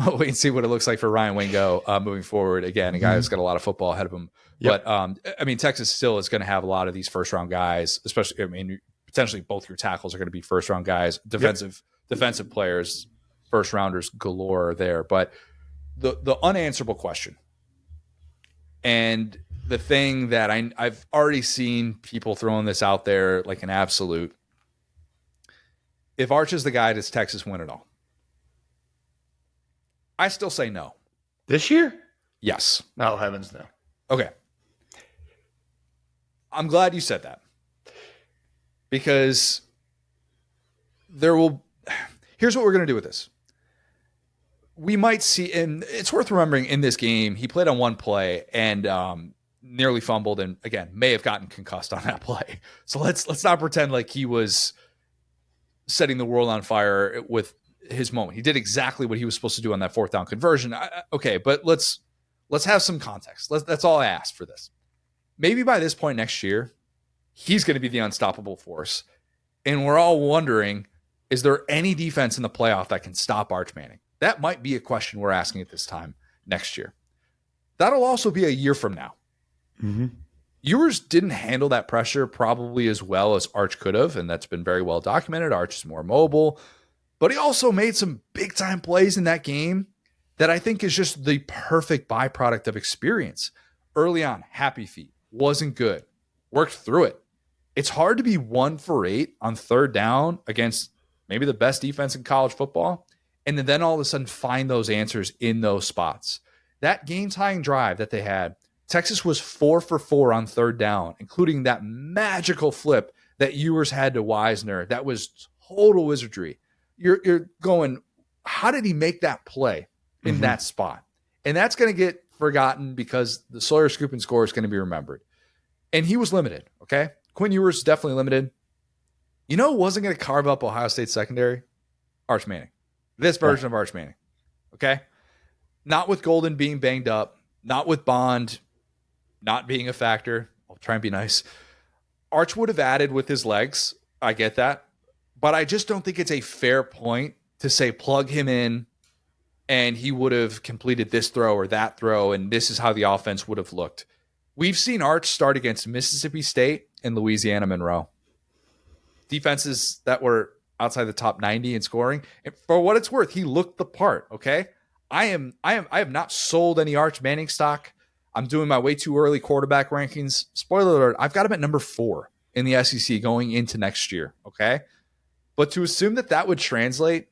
We'll wait and see what it looks like for Ryan Wingo moving forward. Again, a guy who's got a lot of football ahead of him. Yep. But, I mean, Texas still is going to have a lot of these first-round guys, especially, I mean, potentially both your tackles are going to be first-round guys, defensive players, first-rounders galore there. But the unanswerable question, and the thing that I've already seen people throwing this out there like an absolute, if Arch is the guy, does Texas win it all? I still say no. This year? Yes. Oh, heavens no. Okay. I'm glad you said that. Because here's what we're going to do with this. We might see, and it's worth remembering in this game, he played on one play and nearly fumbled and, again, may have gotten concussed on that play. So let's not pretend like he was setting the world on fire with his moment. He did exactly what he was supposed to do on that fourth down conversion. Okay, but let's have some context. That's all I asked for this. Maybe by this point next year, he's going to be the unstoppable force. And we're all wondering, is there any defense in the playoff that can stop Arch Manning? That might be a question we're asking at this time next year. That'll also be a year from now. Ewers didn't handle that pressure probably as well as Arch could have, and that's been very well documented. Arch is more mobile. But he also made some big-time plays in that game that I think is just the perfect byproduct of experience. Early on, happy feet. Wasn't good. Worked through it. It's hard to be 1 for 8 on third down against maybe the best defense in college football, and then all of a sudden find those answers in those spots. That game-tying drive that they had, Texas was 4 for 4 on third down, including that magical flip that Ewers had to Wisner. That was total wizardry. You're going, how did he make that play in that spot? And that's going to get forgotten because the Sawyer scoop and score is going to be remembered. And he was limited, okay? Quinn Ewers definitely limited. You know who wasn't going to carve up Ohio State secondary? Arch Manning. This version of Arch Manning, okay? Not with Golden being banged up, not with Bond not being a factor. I'll try and be nice. Arch would have added with his legs. I get that. But I just don't think it's a fair point to say plug him in and he would have completed this throw or that throw, and this is how the offense would have looked. We've seen Arch start against Mississippi State and Louisiana Monroe. Defenses that were outside the top 90 in scoring. And for what it's worth, he looked the part, okay? I have not sold any Arch Manning stock. I'm doing my way too early quarterback rankings. Spoiler alert, I've got him at number 4 in the SEC going into next year, okay? But to assume that would translate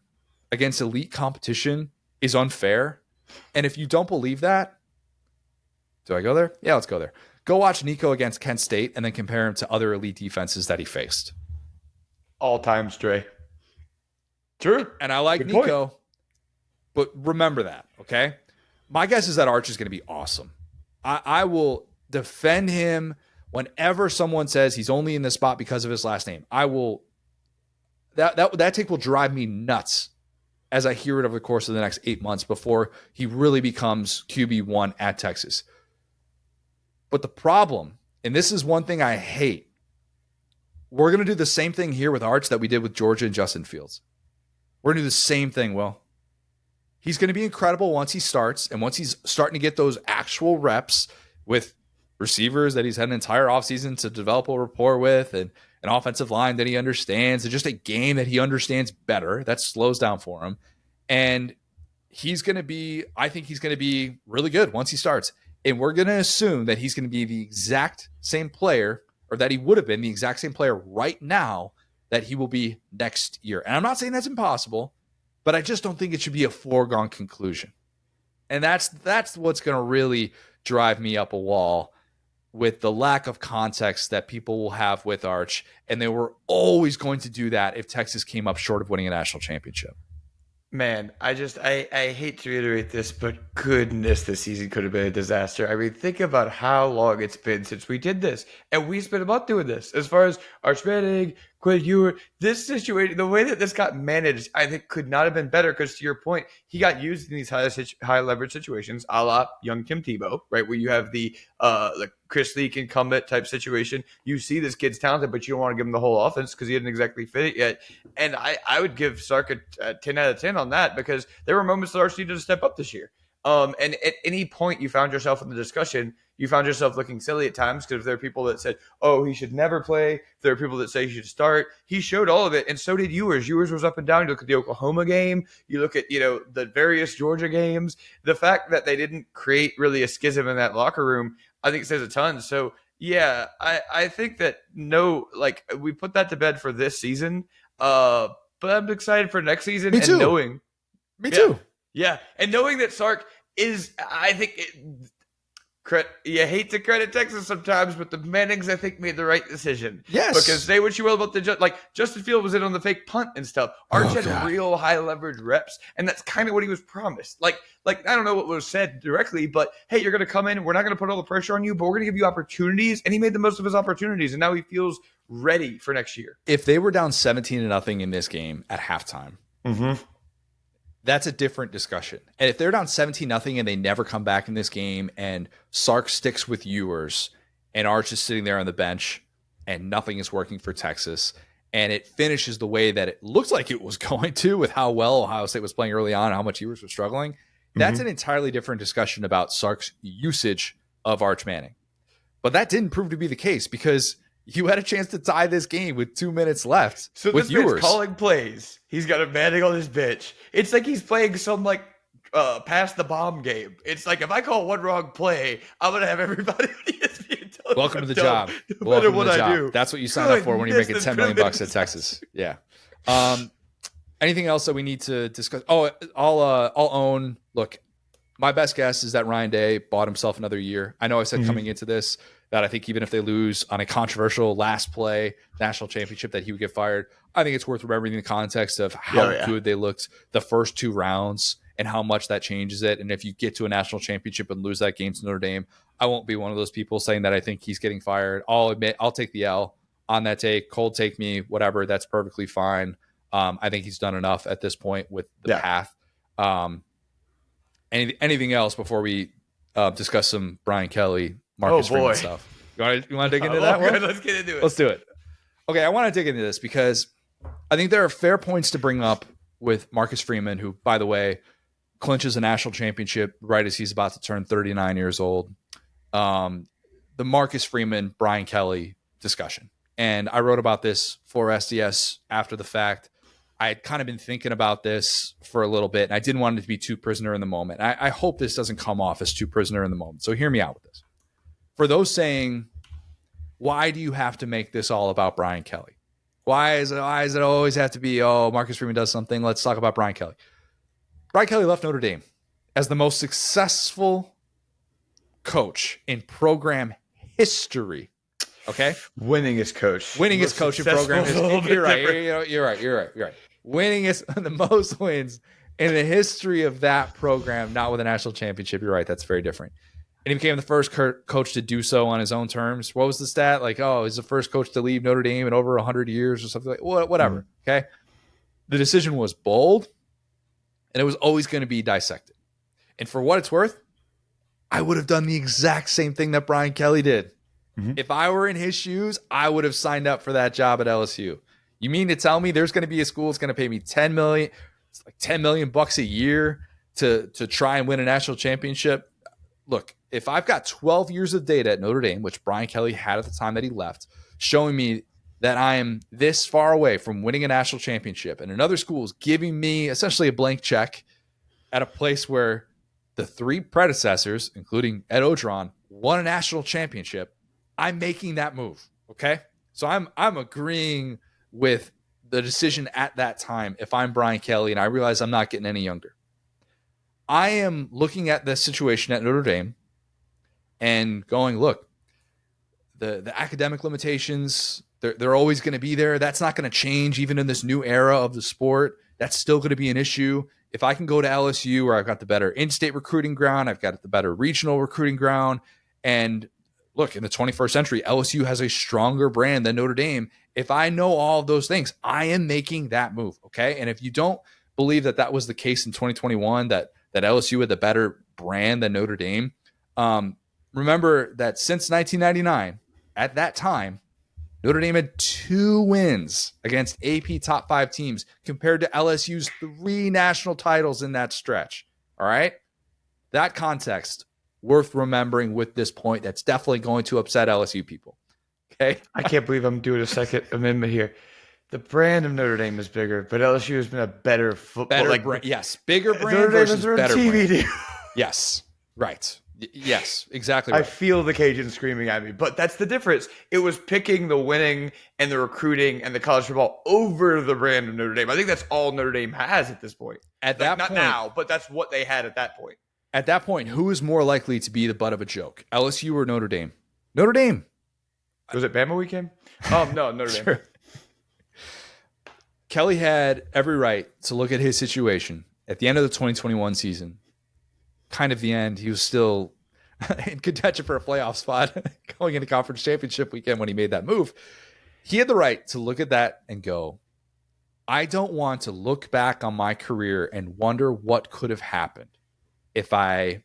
against elite competition is unfair. And if you don't believe that, do I go there? Yeah, let's go there. Go watch Nico against Kent State and then compare him to other elite defenses that he faced. All time, Stray. True. And I like Good Nico. point. But remember that, okay? My guess is that Arch is going to be awesome. I will defend him whenever someone says he's only in this spot because of his last name. I will. That take will drive me nuts as I hear it over the course of the next 8 months before he really becomes QB1 at Texas. But the problem, and this is one thing I hate, we're going to do the same thing here with Arch that we did with Georgia and Justin Fields. We're going to do the same thing, Will. He's going to be incredible once he starts, and once he's starting to get those actual reps with receivers that he's had an entire offseason to develop a rapport with, and an offensive line that he understands, and just a game that he understands better. That slows down for him. And I think he's going to be really good once he starts. And we're going to assume that he's going to be the exact same player, or that he would have been the exact same player right now that he will be next year. And I'm not saying that's impossible, but I just don't think it should be a foregone conclusion. And that's what's going to really drive me up a wall with the lack of context that people will have with Arch. And they were always going to do that if Texas came up short of winning a national championship. Man, I hate to reiterate this, but goodness, this season could have been a disaster. I mean, think about how long it's been since we did this. And we spent a month doing this. As far as Arch Manning, Quinn Ewers, this situation, the way that this got managed, I think could not have been better because, to your point, he got used in these high leverage situations, a la young Tim Tebow, right, where you have the Chris Leak incumbent type situation. You see this kid's talented, but you don't want to give him the whole offense because he hadn't exactly fit it yet. And I would give Sark a 10 out of 10 on that because there were moments that Arch needed to step up this year. And at any point you found yourself in the discussion, you found yourself looking silly at times because there are people that said, oh, he should never play. There are people that say he should start. He showed all of it, and so did Ewers. Ewers was up and down. You look at the Oklahoma game. You look at, the various Georgia games. The fact that they didn't create really a schism in that locker room, I think says a ton. So, yeah, I think that we put that to bed for this season. But I'm excited for next season. Me too. And Me too. Yeah, and knowing that Sark is, I think, you hate to credit Texas sometimes, but the Mannings, I think, made the right decision. Yes. Because say what you will about Justin Field was in on the fake punt and stuff. Arch had real high leverage reps, and that's kind of what he was promised. Like I don't know what was said directly, but hey, you're going to come in, we're not going to put all the pressure on you, but we're going to give you opportunities, and he made the most of his opportunities, and now he feels ready for next year. If they were down 17-0 in this game at halftime, that's a different discussion. And if they're down 17-0 and they never come back in this game, and Sark sticks with Ewers and Arch is sitting there on the bench and nothing is working for Texas, and it finishes the way that it looks like it was going to with how well Ohio State was playing early on and how much Ewers was struggling, that's an entirely different discussion about Sark's usage of Arch Manning. But that didn't prove to be the case because you had a chance to tie this game with 2 minutes left. So with this man's Ewers calling plays. He's got a Manning on his bench. It's like he's playing some pass the bomb game. It's like if I call one wrong play, I'm gonna have everybody on ESPN. Welcome to the dumb, job. No Welcome matter to what the I job. do. That's what you sign up for when you're making $10 million at Texas. Yeah. Anything else that we need to discuss? Oh, I'll own. Look, my best guess is that Ryan Day bought himself another year. I know I said coming into this that I think even if they lose on a controversial last play national championship that he would get fired. I think it's worth remembering the context of how good they looked the first 2 rounds and how much that changes it. And if you get to a national championship and lose that game to Notre Dame, I won't be one of those people saying that I think he's getting fired. I'll admit I'll take the L on that take. Cold take me, whatever. That's perfectly fine. I think he's done enough at this point with the path. Anything else before we discuss some Brian Kelly, Marcus Freeman stuff? You want to dig into that one? Let's get into it. Let's do it. Okay, I want to dig into this because I think there are fair points to bring up with Marcus Freeman, who, by the way, clinches a national championship right as he's about to turn 39 years old. The Marcus Freeman-Brian Kelly discussion. And I wrote about this for SDS after the fact. I had kind of been thinking about this for a little bit, and I didn't want it to be too prisoner in the moment. I hope this doesn't come off as too prisoner in the moment. So hear me out with this. For those saying, why do you have to make this all about Brian Kelly? Why is it always have to be, Marcus Freeman does something, let's talk about Brian Kelly. Brian Kelly left Notre Dame as the most successful coach in program history. Okay? Winningest coach. Winningest coach in program history. You're right. winningest, the most wins in the history of that program, not with a national championship. You're right. That's very different. And he became the first coach to do so on his own terms. What was the stat? Like, oh, he's the first coach to leave Notre Dame in over 100 years or something like whatever. Okay. The decision was bold and it was always going to be dissected. And for what it's worth, I would have done the exact same thing that Brian Kelly did. Mm-hmm. If I were in his shoes, I would have signed up for that job at LSU. You mean to tell me there's going to be a school that's going to pay me $10 million, it's like $10 million bucks a year to try and win a national championship? Look, if I've got 12 years of data at Notre Dame, which Brian Kelly had at the time that he left, showing me that I am this far away from winning a national championship, and another school is giving me essentially a blank check at a place where the three predecessors, including Ed Ogeron, won a national championship, I'm making that move. Okay. So I'm agreeing with the decision at that time. If I'm Brian Kelly and I realize I'm not getting any younger, I am looking at the situation at Notre Dame and going, look, the academic limitations, they're always going to be there. That's not going to change even in this new era of the sport. That's still going to be an issue. If I can go to LSU where I've got the better in-state recruiting ground, I've got the better regional recruiting ground. And look, in the 21st century, LSU has a stronger brand than Notre Dame. If I know all of those things, I am making that move. Okay. And if you don't believe that that was the case in 2021, that LSU had the better brand than Notre Dame, remember that since 1999, at that time, Notre Dame had 2 wins against AP top 5 teams compared to LSU's 3 national titles in that stretch. All right. That context worth remembering with this point. That's definitely going to upset LSU people. Okay. I can't believe I'm doing a second amendment here. The brand of Notre Dame is bigger, but LSU has been a better football. Brand. Yes. Bigger brand versus better TV brand. Yes. Right. Yes, exactly right. I feel the Cajuns screaming at me, but that's the difference. It was picking the winning and the recruiting and the college football over the brand of Notre Dame. I think that's all Notre Dame has at this point. At that point, not now, but that's what they had at that point. At that point, who is more likely to be the butt of a joke, LSU or Notre Dame? Notre Dame. Was it Bama weekend? Oh, no, Notre Dame. Sure. Kelly had every right to look at his situation at the end of the 2021 season. Kind of the end. He was still in contention for a playoff spot going into conference championship weekend when he made that move. He had the right to look at that and go, I don't want to look back on my career and wonder what could have happened if I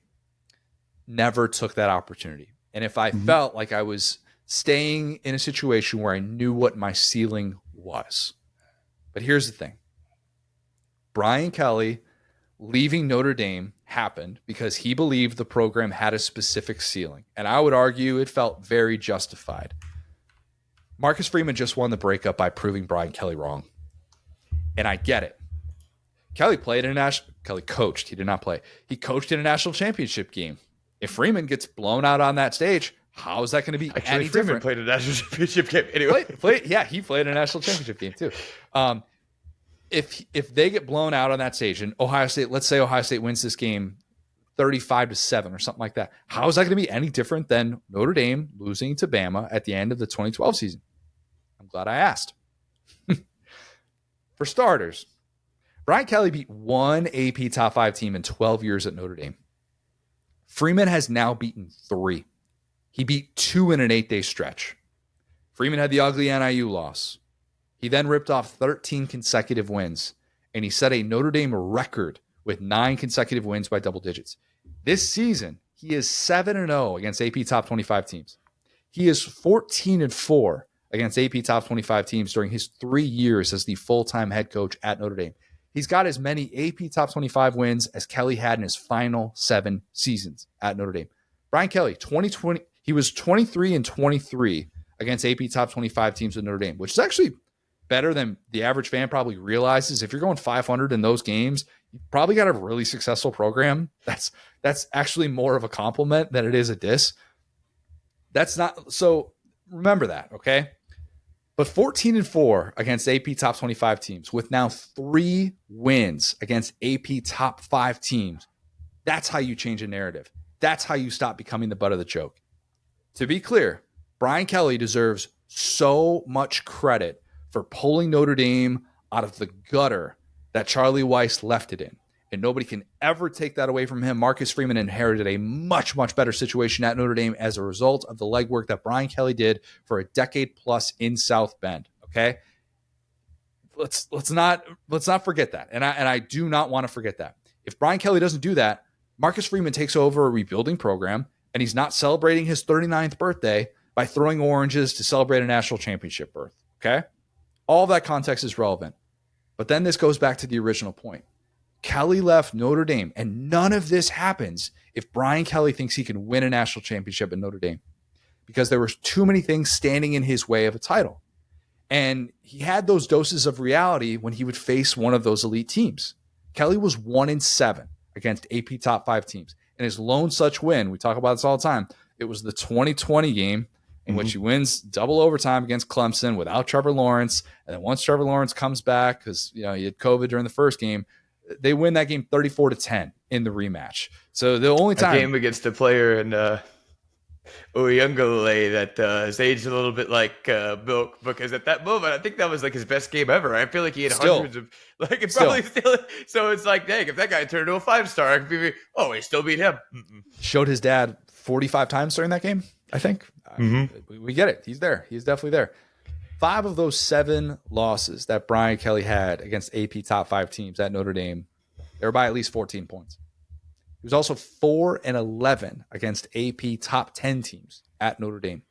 never took that opportunity. And if I felt like I was staying in a situation where I knew what my ceiling was. But here's the thing. Brian Kelly leaving Notre Dame happened because he believed the program had a specific ceiling. And I would argue it felt very justified. Marcus Freeman just won the breakup by proving Brian Kelly wrong. And I get it. Kelly coached. He did not play. He coached in a national championship game. If Freeman gets blown out on that stage, how is that going to be any Freeman different? Played a national championship game anyway. He played a national championship game too. If they get blown out on that stage and Ohio State, let's say Ohio State wins this game 35-7 or something like that, how is that going to be any different than Notre Dame losing to Bama at the end of the 2012 season? I'm glad I asked. For starters, Brian Kelly beat one AP top 5 team in 12 years at Notre Dame. Freeman has now beaten 3. He beat 2 in an 8-day stretch. Freeman had the ugly NIU loss. He then ripped off 13 consecutive wins, and he set a Notre Dame record with 9 consecutive wins by double digits. This season, he is 7-0 against AP top 25 teams. He is 14-4 against AP top 25 teams during his 3 years as the full-time head coach at Notre Dame. He's got as many AP top 25 wins as Kelly had in his final 7 seasons at Notre Dame. Brian Kelly, 2020, he was 23-23 against AP top 25 teams at Notre Dame, which is actually better than the average fan probably realizes. If you're going 500 in those games, you probably got a really successful program. That's actually more of a compliment than it is a diss. That's not so. Remember that, okay? But 14-4 against AP top 25 teams with now 3 wins against AP top 5 teams. That's how you change a narrative. That's how you stop becoming the butt of the joke. To be clear, Brian Kelly deserves so much credit for pulling Notre Dame out of the gutter that Charlie Weiss left it in. And nobody can ever take that away from him. Marcus Freeman inherited a much, much better situation at Notre Dame as a result of the legwork that Brian Kelly did for a decade plus in South Bend. Okay, let's not forget that, and I do not want to forget that. If Brian Kelly doesn't do that, Marcus Freeman takes over a rebuilding program, and he's not celebrating his 39th birthday by throwing oranges to celebrate a national championship berth. Okay, all of that context is relevant, but then this goes back to the original point. Kelly left Notre Dame, and none of this happens if Brian Kelly thinks he can win a national championship at Notre Dame, because there were too many things standing in his way of a title. And he had those doses of reality when he would face one of those elite teams. Kelly was 1-7 against AP top 5 teams. And his lone such win, we talk about this all the time, it was the 2020 game in which he wins double overtime against Clemson without Trevor Lawrence. And then once Trevor Lawrence comes back, because he had COVID during the first game, they win that game 34-10 in the rematch. So the only time a game against a player in Uyunglele that has aged a little bit like milk, because at that moment I think that was like his best game ever. I feel like he had hundreds of probably still. So it's like, dang, if that guy turned into a 5-star, I could be he still beat him. Showed his dad 45 times during that game, I think. We get it. He's there. He's definitely there. 5 of those 7 losses that Brian Kelly had against AP top 5 teams at Notre Dame, they were by at least 14 points. He was also 4-11 against AP top 10 teams at Notre Dame.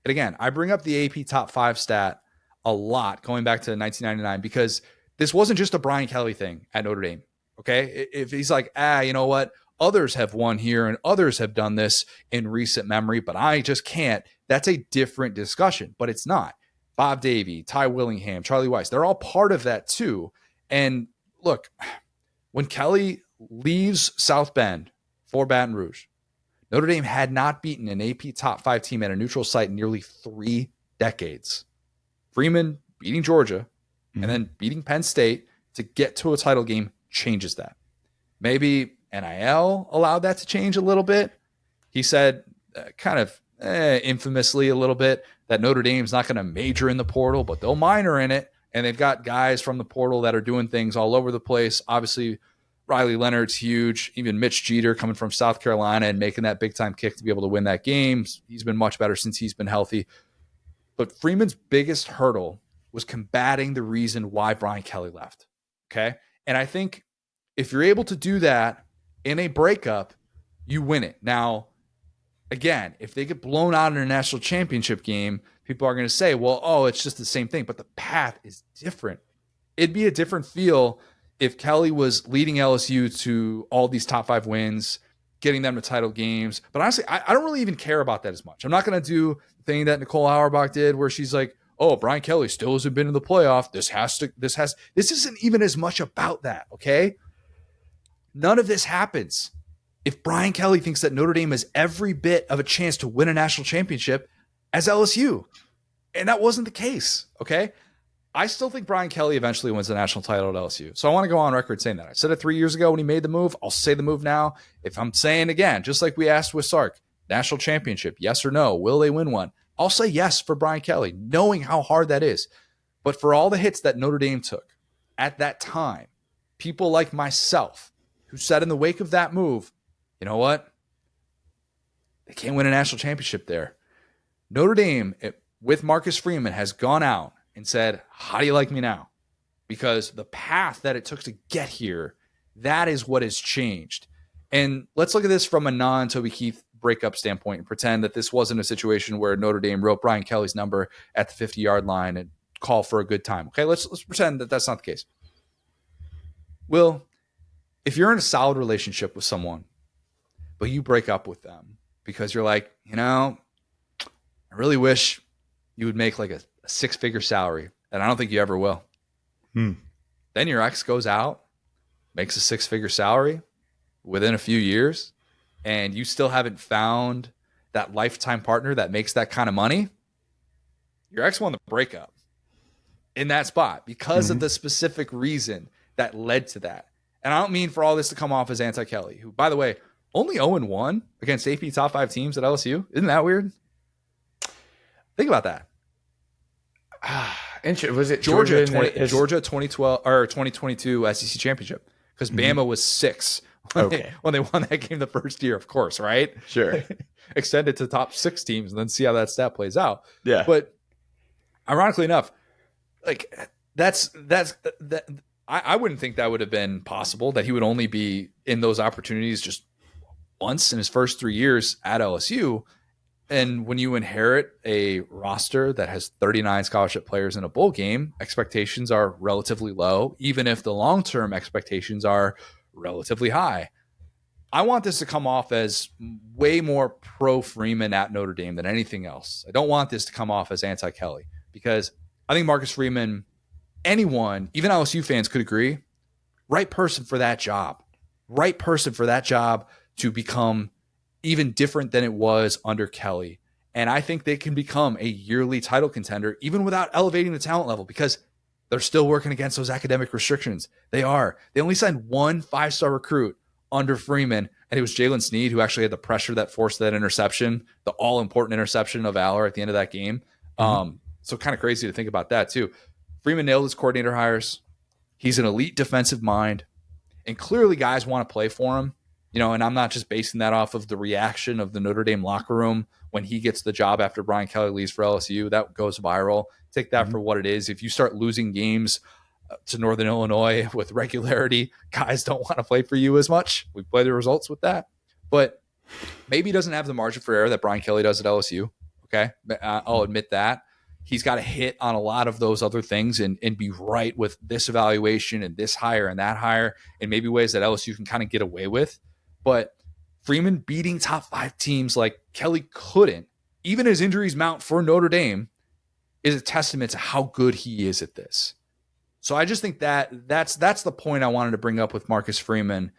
And again, I bring up the AP top 5 stat a lot going back to 1999 because this wasn't just a Brian Kelly thing at Notre Dame. Okay. If he's like, you know what? Others have won here and others have done this in recent memory, but I just can't. That's a different discussion, but it's not. Bob Davie, Ty Willingham, Charlie Weiss, they're all part of that too. And look, when Kelly leaves South Bend for Baton Rouge, Notre Dame had not beaten an AP top 5 team at a neutral site in nearly 3 decades. Freeman beating Georgia and then beating Penn State to get to a title game changes that. Maybe NIL allowed that to change a little bit. He said infamously a little bit that Notre Dame's not going to major in the portal, but they'll minor in it. And they've got guys from the portal that are doing things all over the place. Obviously, Riley Leonard's huge. Even Mitch Jeter coming from South Carolina and making that big-time kick to be able to win that game. He's been much better since he's been healthy. But Freeman's biggest hurdle was combating the reason why Brian Kelly left. Okay? And I think if you're able to do that in a breakup, you win it. Now, again, if they get blown out in a national championship game, people are going to say, well, it's just the same thing. But the path is different. It'd be a different feel if Kelly was leading LSU to all these top 5 wins, getting them to title games. But honestly, I don't really even care about that as much. I'm not going to do the thing that Nicole Auerbach did where she's like, Brian Kelly still hasn't been in the playoff. This isn't even as much about that, okay? None of this happens if Brian Kelly thinks that Notre Dame has every bit of a chance to win a national championship as LSU. And that wasn't the case, okay? I still think Brian Kelly eventually wins the national title at LSU. So I want to go on record saying that. I said it 3 years ago when he made the move. I'll say the move now. If I'm saying again, just like we asked with Sark, national championship, yes or no? Will they win one? I'll say yes for Brian Kelly, knowing how hard that is. But for all the hits that Notre Dame took at that time, people like myself who said in the wake of that move, you know what? They can't win a national championship there. Notre Dame, with Marcus Freeman, has gone out and said, how do you like me now? Because the path that it took to get here, that is what has changed. And let's look at this from a non-Toby Keith breakup standpoint and pretend that this wasn't a situation where Notre Dame wrote Brian Kelly's number at the 50-yard line and call for a good time. Okay, let's pretend that that's not the case. Will, if you're in a solid relationship with someone, but you break up with them because you're like, I really wish you would make like a 6-figure salary, and I don't think you ever will. Then your ex goes out, makes a 6-figure salary within a few years, and you still haven't found that lifetime partner that makes that kind of money. Your ex won the breakup in that spot because of the specific reason that led to that. And I don't mean for all this to come off as anti-Kelly, who, by the way, only 0-1 against AP top 5 teams at LSU. Isn't that weird? Think about that. Was it Georgia 2012 or 2022 SEC championship? Because Bama was 6 when they won that game the first year, of course, right? Sure. Extend it to top 6 teams and then see how that stat plays out. Yeah. But ironically enough, like I wouldn't think that would have been possible, that he would only be in those opportunities just once in his first 3 years at LSU. And when you inherit a roster that has 39 scholarship players in a bowl game, expectations are relatively low, even if the long-term expectations are relatively high. I want this to come off as way more pro Freeman at Notre Dame than anything else. I don't want this to come off as anti-Kelly, because I think Marcus Freeman, anyone, even LSU fans could agree, right person for that job. Right person for that job to become even different than it was under Kelly. And I think they can become a yearly title contender even without elevating the talent level, because they're still working against those academic restrictions. They are. They only signed one 5-star recruit under Freeman, and it was Jalen Sneed, who actually had the pressure that forced that interception, the all-important interception of Valor at the end of that game. So kind of crazy to think about that too. Freeman nailed his coordinator hires. He's an elite defensive mind, and clearly guys want to play for him. And I'm not just basing that off of the reaction of the Notre Dame locker room when he gets the job after Brian Kelly leaves for LSU. That goes viral. Take that for what it is. If you start losing games to Northern Illinois with regularity, guys don't want to play for you as much. We play the results with that. But maybe he doesn't have the margin for error that Brian Kelly does at LSU. Okay, I'll admit that. He's got to hit on a lot of those other things and be right with this evaluation and this hire and that hire, in maybe ways that LSU can kind of get away with. But Freeman beating top 5 teams like Kelly couldn't, even as injuries mount for Notre Dame, is a testament to how good he is at this. So I just think that's the point I wanted to bring up with Marcus Freeman,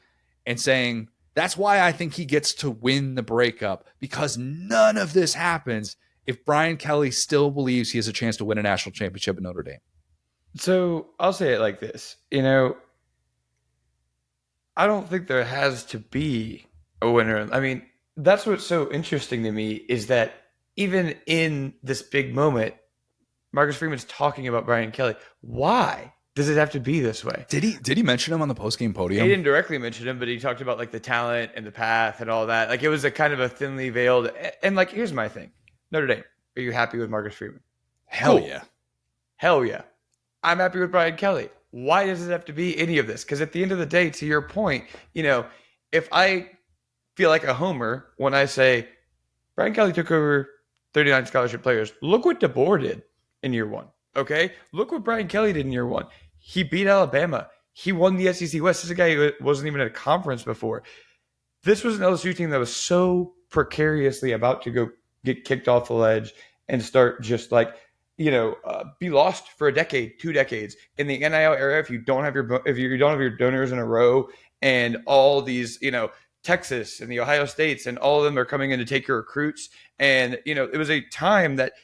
and saying that's why I think he gets to win the breakup, because none of this happens if Brian Kelly still believes he has a chance to win a national championship at Notre Dame. So I'll say it like this. I don't think there has to be a winner. I mean, that's what's so interesting to me, is that even in this big moment, Marcus Freeman's talking about Brian Kelly. Why does it have to be this way? Did he mention him on the postgame podium? He didn't directly mention him, but he talked about like the talent and the path and all that. Like, it was a kind of a thinly veiled. And like, here's my thing: Notre Dame, are you happy with Marcus Freeman? Hell yeah. Hell yeah. I'm happy with Brian Kelly. Why does it have to be any of this? Because at the end of the day, to your point, if I feel like a homer when I say Brian Kelly took over 39 scholarship players, look what DeBoer did in year 1. Okay? Look what Brian Kelly did in year 1. He beat Alabama. He won the SEC West. This is a guy who wasn't even at a conference before. This was an LSU team that was so precariously about to go get kicked off the ledge and start just like, be lost for a decade, 2 decades in the NIL era. If you don't have your donors in a row, and all these, Texas and the Ohio States and all of them are coming in to take your recruits, and it was a time that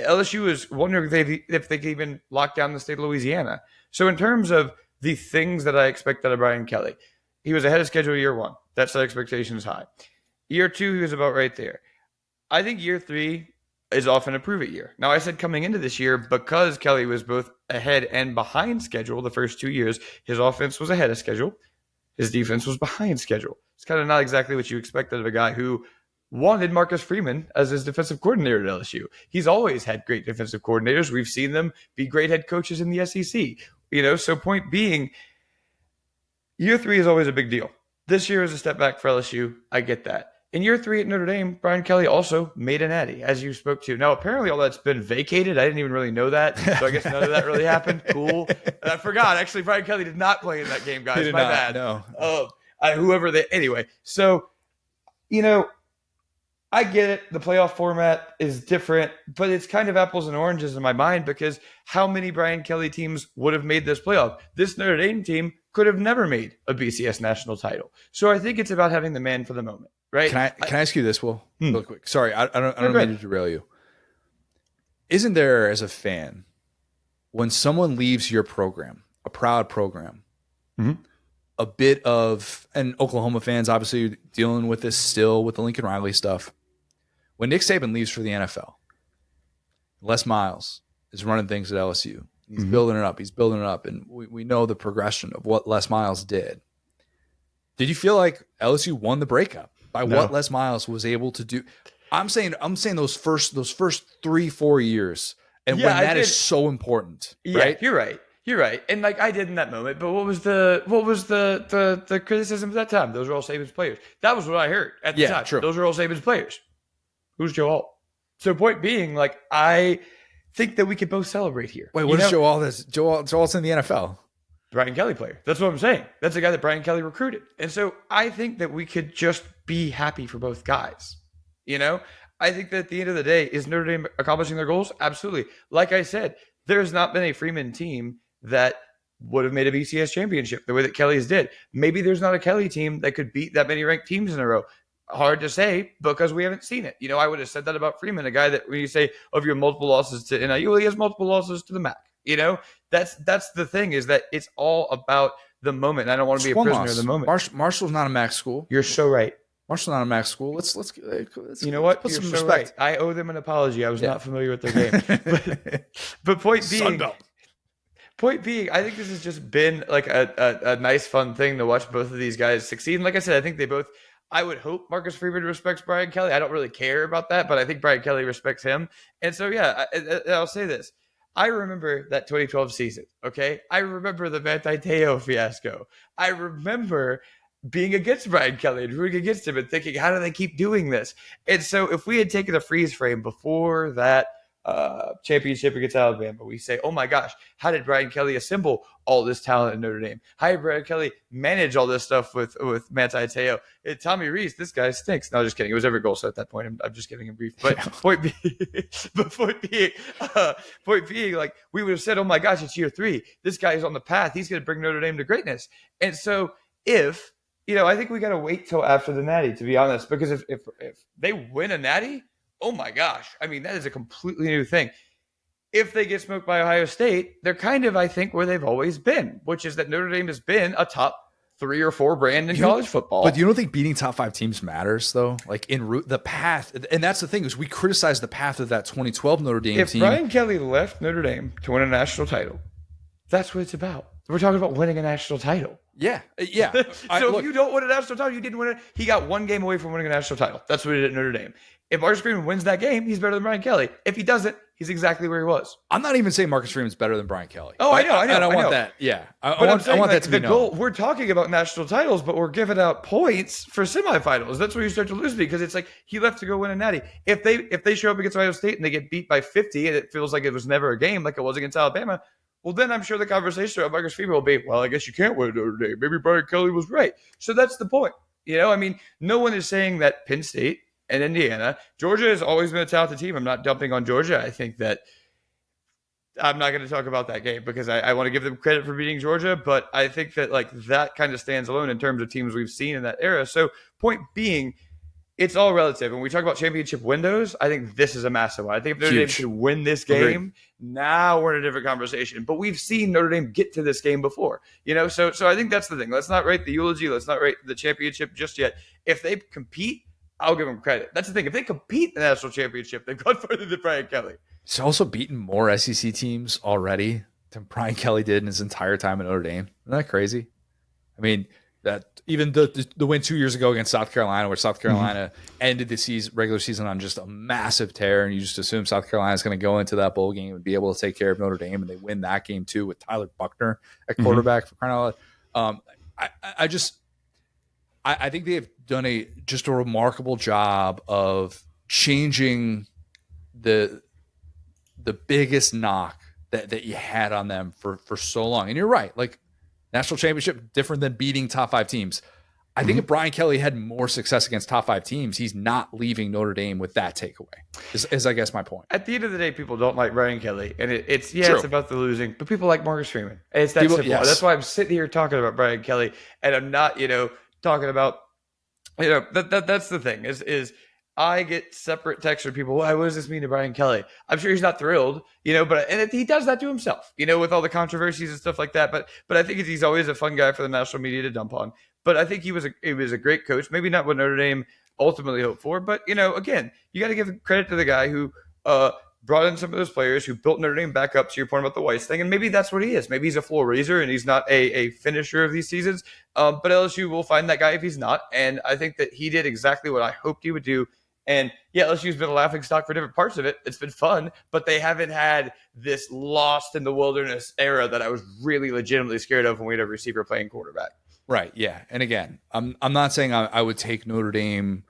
LSU was wondering if they could even lock down the state of Louisiana. So in terms of the things that I expect out of Brian Kelly, he was ahead of schedule year 1. That's the expectations high. Year 2, he was about right there. I think year 3 is often a prove it year. Now, I said coming into this year, because Kelly was both ahead and behind schedule the first 2 years, his offense was ahead of schedule. His defense was behind schedule. It's kind of not exactly what you expected of a guy who wanted Marcus Freeman as his defensive coordinator at LSU. He's always had great defensive coordinators. We've seen them be great head coaches in the SEC. So point being, year 3 is always a big deal. This year is a step back for LSU. I get that. In year 3 at Notre Dame, Brian Kelly also made an Natty, as you spoke to. Now, apparently all that's been vacated. I didn't even really know that, so I guess none of that really happened. Cool. And I forgot. Actually, Brian Kelly did not play in that game, guys. My bad. No. Anyway, so, I get it. The playoff format is different, but it's kind of apples and oranges in my mind, because how many Brian Kelly teams would have made this playoff? This Notre Dame team could have never made a BCS national title. So I think it's about having the man for the moment. Right. Can I ask you this, Will? Real quick. Sorry, I don't mean to derail you. Isn't there, as a fan, when someone leaves your program, a proud program, a bit of, and Oklahoma fans obviously dealing with this still with the Lincoln Riley stuff. When Nick Saban leaves for the NFL, Les Miles, is running things at LSU. He's building it up. He's building it up. And we know the progression of what Les Miles did. Did you feel like LSU won the breakup by what Les Miles was able to do? I'm saying those first 3-4 years, and when that is so important, right? You're right. And like I did in that moment, but what was the criticism at that time? Those were all Saban's players. That was what I heard at the time. True. Those are all Saban's players. Who's Joe Alt? So point being, like, I think that we could both celebrate here. Wait, what is Joe Alt? Joe Alt's in the NFL. Brian Kelly player. That's what I'm saying. That's the guy that Brian Kelly recruited. And so I think that we could just be happy for both guys. I think that at the end of the day, is Notre Dame accomplishing their goals? Absolutely. Like I said, there's not been a Freeman team that would have made a BCS championship the way that Kelly's did. Maybe there's not a Kelly team that could beat that many ranked teams in a row. Hard to say because we haven't seen it. I would have said that about Freeman, a guy that when you say, oh, if you have multiple losses to NIU, he has multiple losses to the MAC. That's the thing, is that it's all about the moment. I don't want to be a prisoner of the moment. Marshall's not a MAC school. You're so right. Marshall's not a MAC school. Let's you know what? Put You're some so respect. Right. I owe them an apology. I was not familiar with their game. but point being, I think this has just been like a nice, fun thing to watch both of these guys succeed. And like I said, I think they both. I would hope Marcus Freeman respects Brian Kelly. I don't really care about that, but I think Brian Kelly respects him. And so, I'll say this. I remember that 2012 season, okay? I remember the Manti Te'o fiasco. I remember being against Brian Kelly and rooting against him and thinking, how do they keep doing this? And so if we had taken a freeze frame before that championship against Alabama, we say, oh my gosh, how did Brian Kelly assemble all this talent in Notre Dame? How did Brian Kelly manage all this stuff with Manti Te'o? Tommy Rees, this guy stinks. No, just kidding. It was every goal. So at that point, I'm just giving him brief. But point being, like, we would have said, oh my gosh, it's year 3. This guy is on the path. He's going to bring Notre Dame to greatness. And so if, I think we got to wait till after the Natty, to be honest, because if they win a Natty, oh my gosh. I mean, that is a completely new thing. If they get smoked by Ohio State, they're kind of, I think, where they've always been, which is that Notre Dame has been a top 3 or 4 brand in college football. But you don't think beating top 5 teams matters, though? Like, the path, and that's the thing, is we criticize the path of that 2012 Notre Dame team. If Brian Kelly left Notre Dame to win a national title, that's what it's about. We're talking about winning a national title. Yeah. If you don't win a national title, you didn't win it. He got 1 game away from winning a national title. That's what he did at Notre Dame. If Marcus Freeman wins that game, he's better than Brian Kelly. If he doesn't, he's exactly where he was. I'm not even saying Marcus Freeman's better than Brian Kelly. Oh, I know. And I want that. Yeah. I want that to be the goal. We're talking about national titles, but we're giving out points for semifinals. That's where you start to lose me, because it's like he left to go win a Natty. If they show up against Ohio State and they get beat by 50 and it feels like it was never a game like it was against Alabama, well, then I'm sure the conversation about Marcus Freeman will be, well, I guess you can't win Notre Dame. Maybe Brian Kelly was right. So that's the point. I mean, no one is saying that Penn State and Indiana, Georgia has always been a talented team. I'm not dumping on Georgia. I think that I'm not going to talk about that game because I want to give them credit for beating Georgia, but I think that like that kind of stands alone in terms of teams we've seen in that era. So point being, it's all relative. When we talk about championship windows, I think this is a massive one. I think if Notre Dame should win this game, now we're in a different conversation. But we've seen Notre Dame get to this game before, So I think that's the thing. Let's not write the eulogy. Let's not write the championship just yet. If they compete, I'll give them credit. That's the thing. If they compete in the national championship, they've gone further than Brian Kelly. He's also beaten more SEC teams already than Brian Kelly did in his entire time at Notre Dame. Isn't that crazy? I mean, that even the win 2 years ago against South Carolina, where South Carolina ended the regular season on just a massive tear, and you just assume South Carolina is going to go into that bowl game and be able to take care of Notre Dame, and they win that game too with Tyler Buckner at quarterback for crying out loud. I think they have done a remarkable job of changing the biggest knock that you had on them for so long. And you're right, like national championship different than beating top 5 teams. I think if Brian Kelly had more success against top 5 teams, he's not leaving Notre Dame with that takeaway. Is I guess my point. At the end of the day, people don't like Brian Kelly, and it's about the losing, but people like Marcus Freeman. And it's that simple. Yes. That's why I'm sitting here talking about Brian Kelly, and I'm not, talking about, that's the thing is I get separate texts from people. Why, what does this mean to Brian Kelly? I'm sure he's not thrilled, and he does that to himself, with all the controversies and stuff like that. But I think he's always a fun guy for the national media to dump on. But I think he was a great coach. Maybe not what Notre Dame ultimately hoped for, but again, you got to give credit to the guy who brought in some of those players who built Notre Dame back up, to your point about the Weiss thing, and maybe that's what he is. Maybe he's a floor raiser and he's not a finisher of these seasons. But LSU will find that guy if he's not. And I think that he did exactly what I hoped he would do. And yeah, LSU's been a laughing stock for different parts of it. It's been fun, but they haven't had this lost in the wilderness era that I was really legitimately scared of when we had a receiver playing quarterback. Right. Yeah. And again, I'm not saying I would take Notre Dame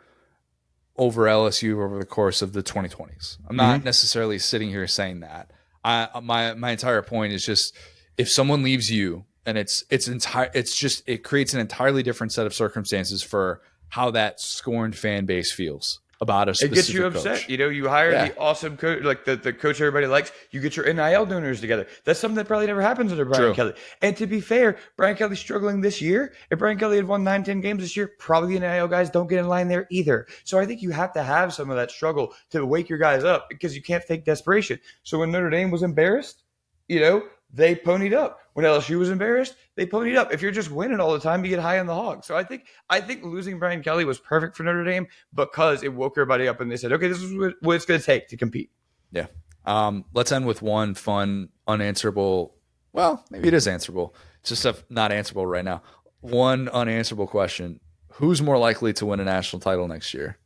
over LSU over the course of the 2020s. I'm not necessarily sitting here saying that. My entire point is just, if someone leaves you, and it creates an entirely different set of circumstances for how that scorned fan base feels about a specific It gets you upset. coach. You hire the awesome coach, like the coach everybody likes. You get your NIL donors together. That's something that probably never happens under Brian Kelly. And to be fair, Brian Kelly's struggling this year. If Brian Kelly had won 9-10 games this year, probably the NIL guys don't get in line there either. So I think you have to have some of that struggle to wake your guys up, because you can't fake desperation. So when Notre Dame was embarrassed, they ponied up. When LSU was embarrassed, they ponied up. If you're just winning all the time, you get high on the hog. So I think losing Brian Kelly was perfect for Notre Dame, because it woke everybody up and they said, okay, this is what it's going to take to compete. Yeah. Let's end with one fun, unanswerable. Well, maybe it is answerable. It's just not answerable right now. One unanswerable question: who's more likely to win a national title next year,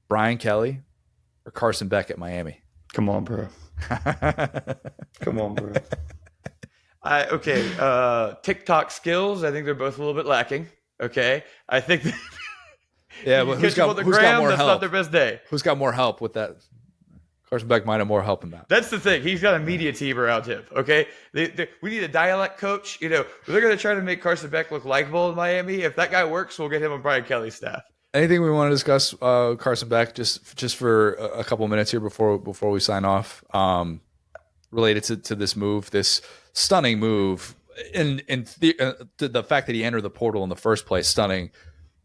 Brian Kelly or Carson Beck at Miami? Come on, bro. Come on, bro. TikTok skills, I think they're both a little bit lacking. Okay. I think yeah, but who's got more that's help? Not their best day. Who's got more help with that? Carson Beck might have more help in that. That's the thing. He's got a media team around him. Okay. We need a dialect coach. They're going to try to make Carson Beck look likable in Miami. If that guy works, we'll get him on Brian Kelly's staff. Anything we want to discuss, Carson Beck, just for a couple minutes here before we sign off, related to this move, this stunning move, and the fact that he entered the portal in the first place, stunning.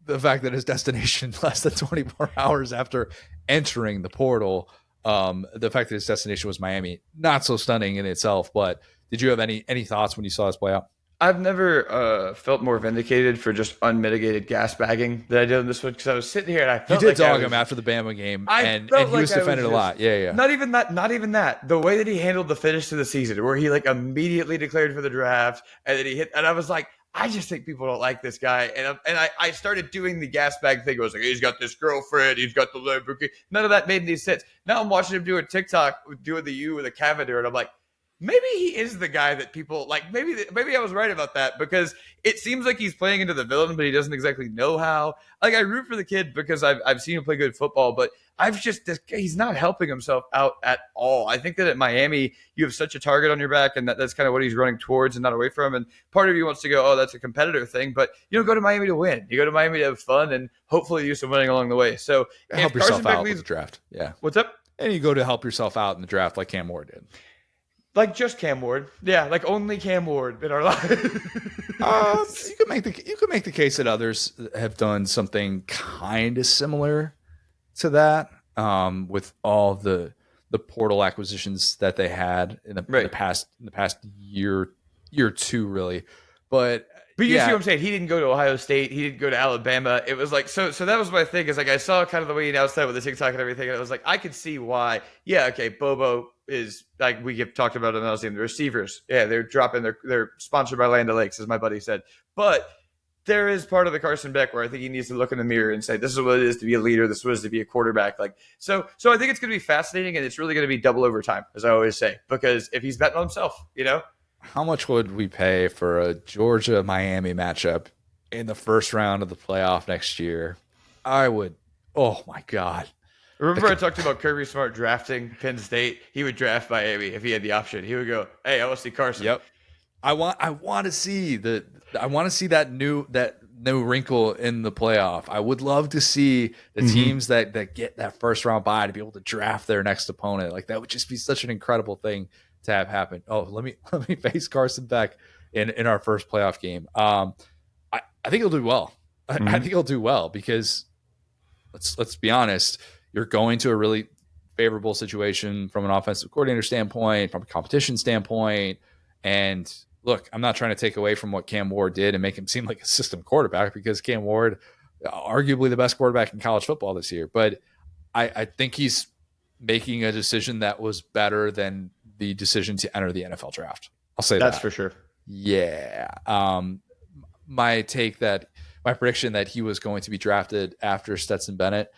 The fact that his destination less than 24 hours after entering the portal, the fact that his destination was Miami, not so stunning in itself. But did you have any thoughts when you saw this play out? I've never felt more vindicated for just unmitigated gas bagging than I did on this one, because I was sitting here and I felt you did dog him after the Bama game, and he was defended a lot. Yeah. Not even that. The way that he handled the finish to the season, where he immediately declared for the draft, and then he hit, and I was like, I just think people don't like this guy, and I started doing the gas bag thing. I was like, he's got this girlfriend, he's got the Lamborghini. None of that made any sense. Now I'm watching him do a TikTok doing the U with a Cavender, and I'm like, maybe he is the guy that people like. Maybe I was right about that, because it seems like he's playing into the villain, but he doesn't exactly know how. I root for the kid because I've seen him play good football, but he's not helping himself out at all. I think that at Miami, you have such a target on your back, and that's kind of what he's running towards and not away from. And part of you wants to go, oh, that's a competitor thing, but you don't go to Miami to win. You go to Miami to have fun and hopefully do some winning along the way. So help yourself out with the draft. Yeah. What's up? And you go to help yourself out in the draft like Cam Moore did. Like just Cam Ward. Yeah, like only Cam Ward in our lives. You could make the case that others have done something kind of similar to that, with all the portal acquisitions that they had in the past year or two, really. But you see what I'm saying? He didn't go to Ohio State. He didn't go to Alabama. It was like, so that was my thing, is I saw kind of the way he announced that with the TikTok and everything, and I was like, I could see why. Yeah, okay, Bobo is, like we have talked about another team, the receivers. Yeah, they're dropping they're sponsored by Land O'Lakes, as my buddy said. But there is part of the Carson Beck where I think he needs to look in the mirror and say, this is what it is to be a leader. This is what it is to be a quarterback. So I think it's going to be fascinating, and it's really going to be double overtime, as I always say, because if he's betting on himself, How much would we pay for a Georgia-Miami matchup in the first round of the playoff next year? I would. Oh, my God. Remember I talked about Kirby Smart drafting Penn State? He would draft Miami if he had the option. He would go, hey, I want to see Carson. Yep. I want to see that new wrinkle in the playoff. I would love to see the teams that get that first round bye to be able to draft their next opponent. Like, that would just be such an incredible thing to have happen. Oh, let me face Carson Beck in our first playoff game. I think he'll do well. I think he'll do well, because let's be honest, you're going to a really favorable situation from an offensive coordinator standpoint, from a competition standpoint. And look, I'm not trying to take away from what Cam Ward did and make him seem like a system quarterback, because Cam Ward, arguably the best quarterback in college football this year. But I think he's making a decision that was better than the decision to enter the NFL draft. I'll say that's for sure. Yeah. My prediction that he was going to be drafted after Stetson Bennett,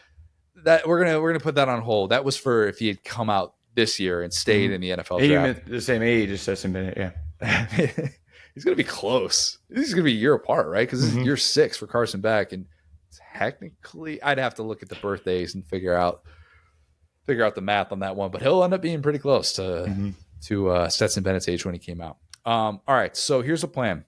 that we're gonna put that on hold. That was for if he had come out this year and stayed in the NFL draft. The same age as Stetson Bennett, yeah. He's gonna be close. He's gonna be a year apart, right? Because this is year 6 for Carson Beck, and technically, I'd have to look at the birthdays and figure out the math on that one. But he'll end up being pretty close to Stetson Bennett's age when he came out. All right, so here's the plan.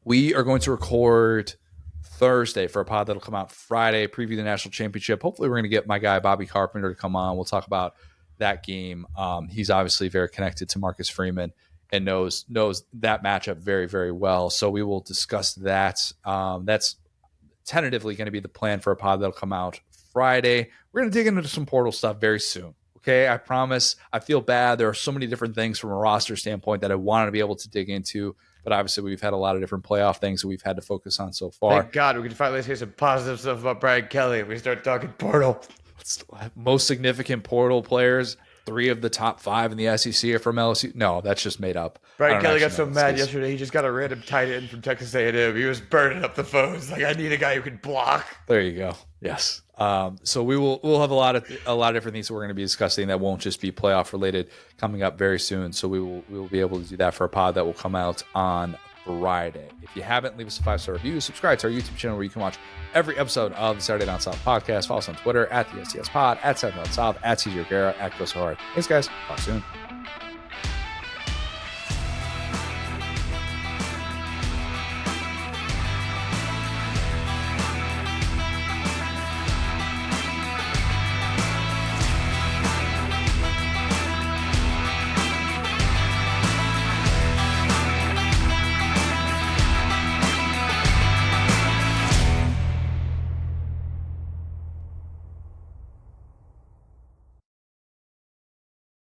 We are going to record Thursday for a pod that'll come out Friday, preview the national championship. Hopefully we're going to get my guy Bobby Carpenter to come on. We'll talk about that game. He's obviously very connected to Marcus Freeman and knows that matchup very, very well. So we will discuss that. That's tentatively going to be the plan for a pod that'll come out Friday. We're going to dig into some portal stuff very soon. Okay, I promise. I feel bad. There are so many different things from a roster standpoint that I wanted to be able to dig into, but obviously we've had a lot of different playoff things that we've had to focus on so far. Thank God we can finally say some positive stuff about Brian Kelly if we start talking portal. Most significant portal players, 3 of the top 5 in the SEC are from LSU. No, that's just made up. Brian Kelly got so mad yesterday. He just got a random tight end from Texas A&M. He was burning up the phones. Like, I need a guy who can block. There you go. Yes. So we'll have a lot of different things that we're going to be discussing that won't just be playoff related coming up very soon. So we will be able to do that for a pod that will come out on Friday. If you haven't, leave us a 5-star review. Subscribe to our YouTube channel where you can watch every episode of the Saturday Down South podcast. Follow us on Twitter at the SDS Pod, at Saturday Down South, at CJ O'Gara, at Go So Hard. Thanks, guys. Talk soon.